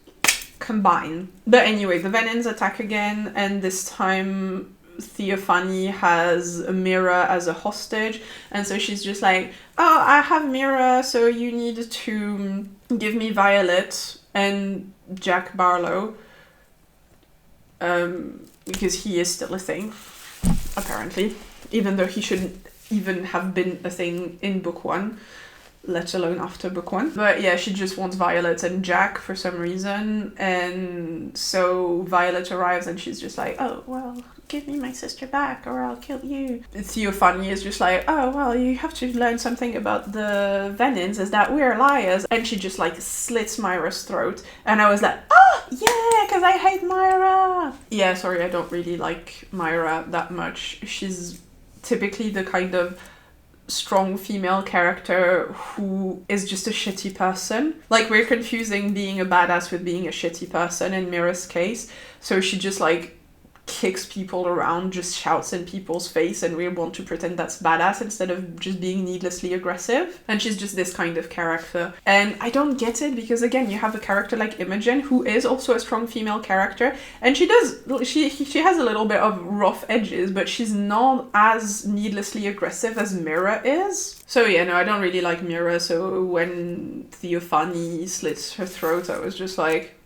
combine? But anyway, the Venins attack again, and this time Theophany has Mira as a hostage, and so she's just like, oh, I have Mira, so you need to give me Violet and Jack Barlow, because he is still a thing, apparently, even though he shouldn't even have been a thing in book 1, let alone after book 1. But yeah, she just wants Violet and Jack for some reason, and so Violet arrives and she's just like, oh, well, give me my sister back or I'll kill you. Theophany is just like, oh, well, you have to learn something about the Venins, is that we're liars. And she just like slits Myra's throat, and I was like, oh, yeah, because I hate Myra. Yeah, sorry, I don't really like Myra that much. She's typically the kind of strong female character who is just a shitty person. Like, we're confusing being a badass with being a shitty person in Mira's case. So she just like kicks people around, just shouts in people's face, and we want to pretend that's badass instead of just being needlessly aggressive. And she's just this kind of character. And I don't get it, because again, you have a character like Imogen, who is also a strong female character, and she has a little bit of rough edges, but she's not as needlessly aggressive as Mira is. So yeah, no, I don't really like Mira, so when Theophany slits her throat, I was just like,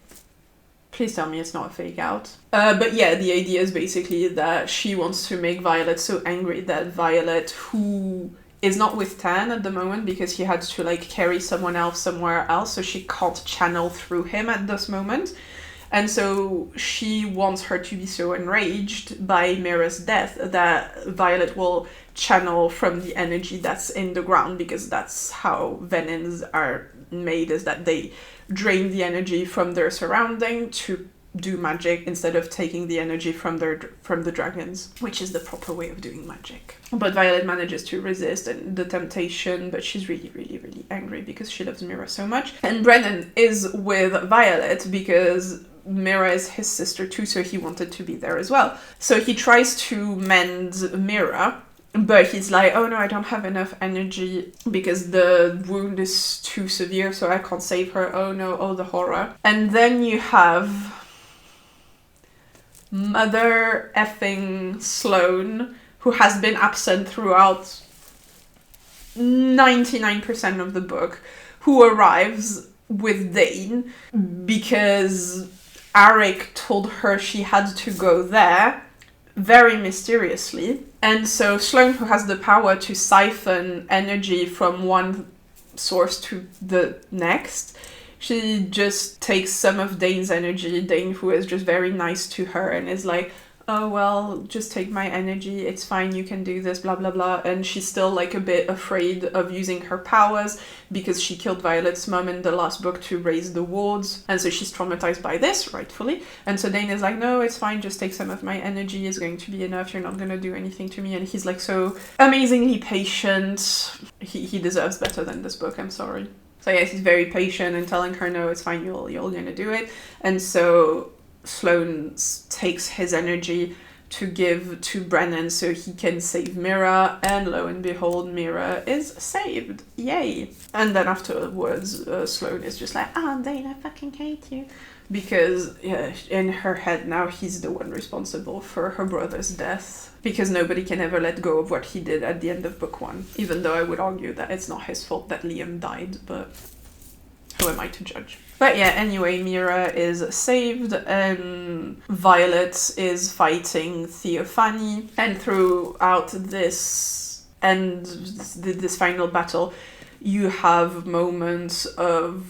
please tell me it's not a fake out. But yeah, the idea is basically that she wants to make Violet so angry that Violet, who is not with Tan at the moment because he had to like carry someone else somewhere else, so she can't channel through him at this moment. And so she wants her to be so enraged by Mira's death that Violet will channel from the energy that's in the ground, because that's how venins are made, is that they drain the energy from their surrounding to do magic instead of taking the energy from the dragons, which is the proper way of doing magic. But Violet manages to resist the temptation, but she's really, really, really angry because she loves Mira so much. And Brennan is with Violet because Mira is his sister too, so he wanted to be there as well. So he tries to mend Mira, but he's like, oh no, I don't have enough energy because the wound is too severe, so I can't save her. Oh no, oh the horror. And then you have Mother effing Sloane, who has been absent throughout 99% of the book, who arrives with Dain because Aaric told her she had to go there very mysteriously. And so Sloane, who has the power to siphon energy from one source to the next, she just takes some of Dain's energy. Dain, who is just very nice to her and is like, oh well, just take my energy, it's fine, you can do this, blah blah blah. And she's still like a bit afraid of using her powers because she killed Violet's mom in the last book to raise the wards, and so she's traumatized by this, rightfully. And so Dain is like, no, it's fine, just take some of my energy, it's going to be enough, you're not gonna do anything to me. And he's like so amazingly patient. He deserves better than this book, I'm sorry. So yes, he's very patient and telling her, no, it's fine, you're gonna do it. And so Sloane takes his energy to give to Brennan so he can save Mira, and lo and behold, Mira is saved. Yay! And then afterwards, Sloane is just like, Dain, I fucking hate you. Because yeah, in her head now, he's the one responsible for her brother's death. Because nobody can ever let go of what he did at the end of book 1. Even though I would argue that it's not his fault that Liam died, but who am I to judge? But yeah, anyway, Mira is saved and Violet is fighting Theophany. And throughout this final battle, you have moments of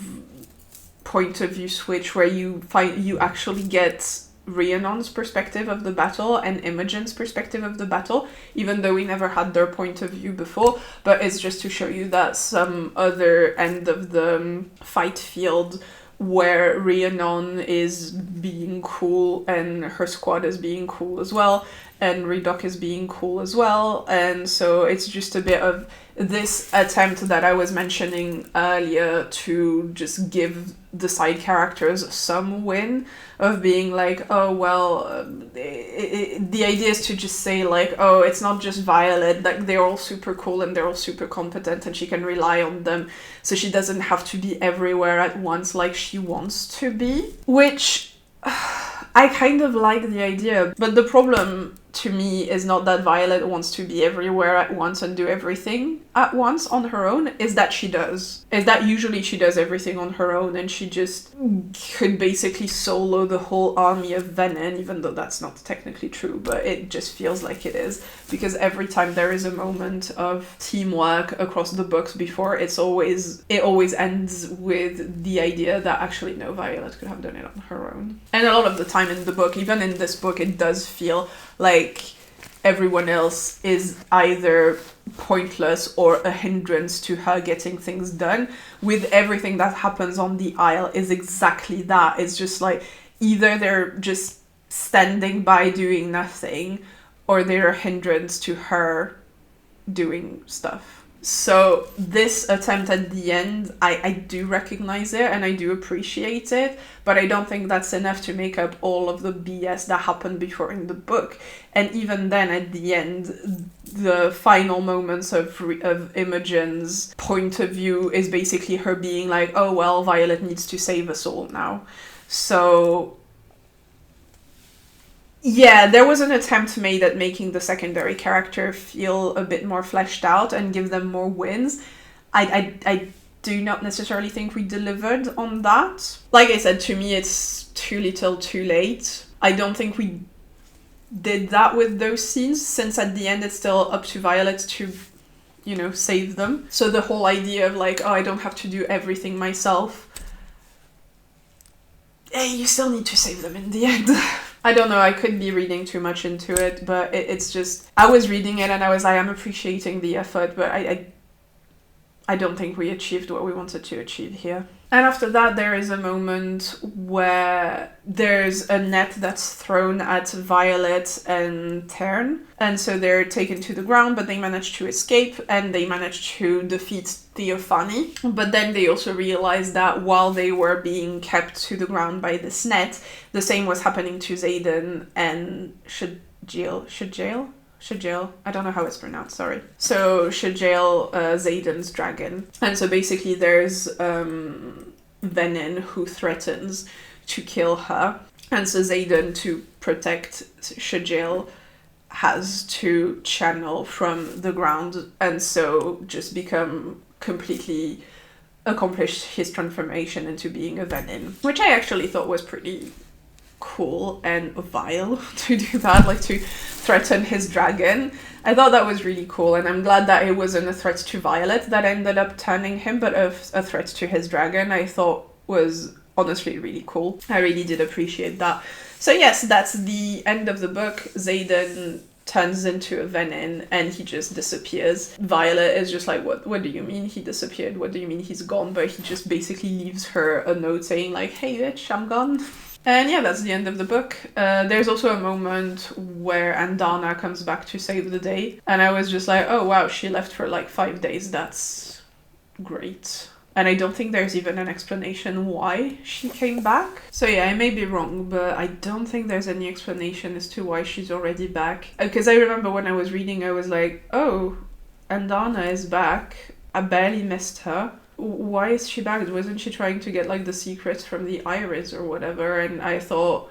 point of view switch where you actually get Rhiannon's perspective of the battle and Imogen's perspective of the battle, even though we never had their point of view before. But it's just to show you that some other end of the fight field where Rhiannon is being cool and her squad is being cool as well, and Ridoc is being cool as well. And so it's just a bit of this attempt that I was mentioning earlier to just give the side characters some win of being like, oh well, the idea is to just say like, oh, it's not just Violet, like they're all super cool and they're all super competent and she can rely on them, so she doesn't have to be everywhere at once like she wants to be, which I kind of like the idea. But the problem to me is not that Violet wants to be everywhere at once and do everything at once on her own, is that she does. Is that usually she does everything on her own and she just could basically solo the whole army of Venin, even though that's not technically true, but it just feels like it is. Because every time there is a moment of teamwork across the books before, it always ends with the idea that actually no, Violet could have done it on her own. And a lot of the time in the book, even in this book, it does feel like everyone else is either pointless or a hindrance to her getting things done. With everything that happens on the Isle is exactly that. It's just like either they're just standing by doing nothing or they're a hindrance to her doing stuff. So this attempt at the end, I do recognize it and I do appreciate it, but I don't think that's enough to make up all of the BS that happened before in the book. And even then, at the end, the final moments of Imogen's point of view is basically her being like, oh well, Violet needs to save us all now. So yeah, there was an attempt made at making the secondary character feel a bit more fleshed out and give them more wins. I do not necessarily think we delivered on that. Like I said, to me it's too little too late. I don't think we did that with those scenes, since at the end it's still up to Violet to, you know, save them. So the whole idea of like, oh, I don't have to do everything myself, you still need to save them in the end. I don't know, I could be reading too much into it, but it's just, I was reading it and I was like, I'm appreciating the effort, but I don't think we achieved what we wanted to achieve here. And after that, there is a moment where there's a net that's thrown at Violet and Tern. And so they're taken to the ground, but they manage to escape and they manage to defeat Theophany. But then they also realize that while they were being kept to the ground by this net, the same was happening to Xaden and Shadjail, I don't know how it's pronounced, sorry. So Shadjail, Xaden's dragon. And so basically there's Venin who threatens to kill her. And so Xaden, to protect Shadjail, has to channel from the ground and so just completely accomplish his transformation into being a Venin. Which I actually thought was pretty cool and vile to do that, like to threaten his dragon. I thought that was really cool, and I'm glad that it wasn't a threat to Violet that ended up turning him, but a threat to his dragon. I thought was honestly really cool. I really did appreciate that. So yes, that's the end of the book. Xaden turns into a Venin and he just disappears. Violet is just like, what do you mean he disappeared? What do you mean he's gone? But he just basically leaves her a note saying like, hey bitch, I'm gone. And yeah, that's the end of the book. There's also a moment where Andana comes back to save the day. And I was just like, oh wow, she left for like 5 days. That's great. And I don't think there's even an explanation why she came back. So yeah, I may be wrong, but I don't think there's any explanation as to why she's already back. Because I remember when I was reading, I was like, oh, Andana is back. I barely missed her. Why is she back? Wasn't she trying to get like the secrets from the Iris or whatever? And I thought,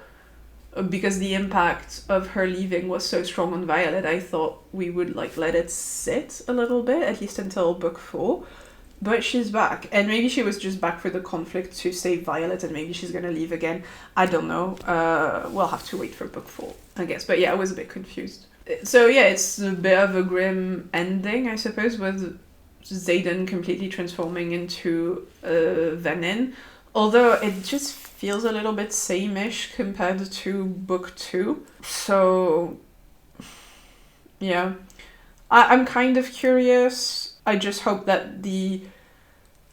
because the impact of her leaving was so strong on Violet, I thought we would like let it sit a little bit, at least until book 4. But she's back, and maybe she was just back for the conflict to save Violet, and maybe she's gonna leave again. I don't know. We'll have to wait for book 4, I guess. But yeah, I was a bit confused. So yeah, it's a bit of a grim ending, I suppose, with Xaden completely transforming into Venin. Although it just feels a little bit same-ish compared to book 2. So yeah, I'm kind of curious. I just hope that the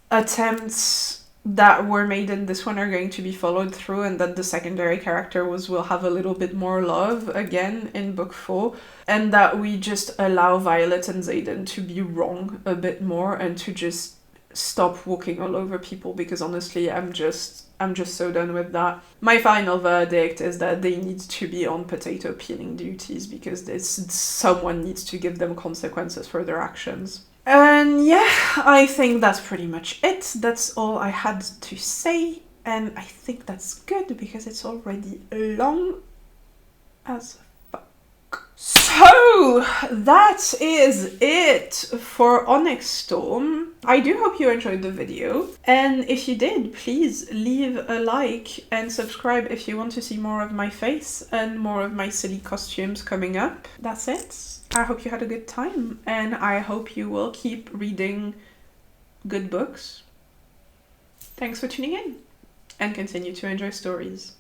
attempts that were made in this one are going to be followed through, and that the secondary character will have a little bit more love again in book 4, and that we just allow Violet and Xaden to be wrong a bit more and to just stop walking all over people, because honestly I'm just so done with that. My final verdict is that they need to be on potato peeling duties, because someone needs to give them consequences for their actions. And yeah, I think that's pretty much it. That's all I had to say, and I think that's good because it's already long as fuck. So that is it for Onyx Storm. I do hope you enjoyed the video, and if you did, please leave a like and subscribe if you want to see more of my face and more of my silly costumes coming up. That's it. I hope you had a good time, and I hope you will keep reading good books. Thanks for tuning in, and continue to enjoy stories.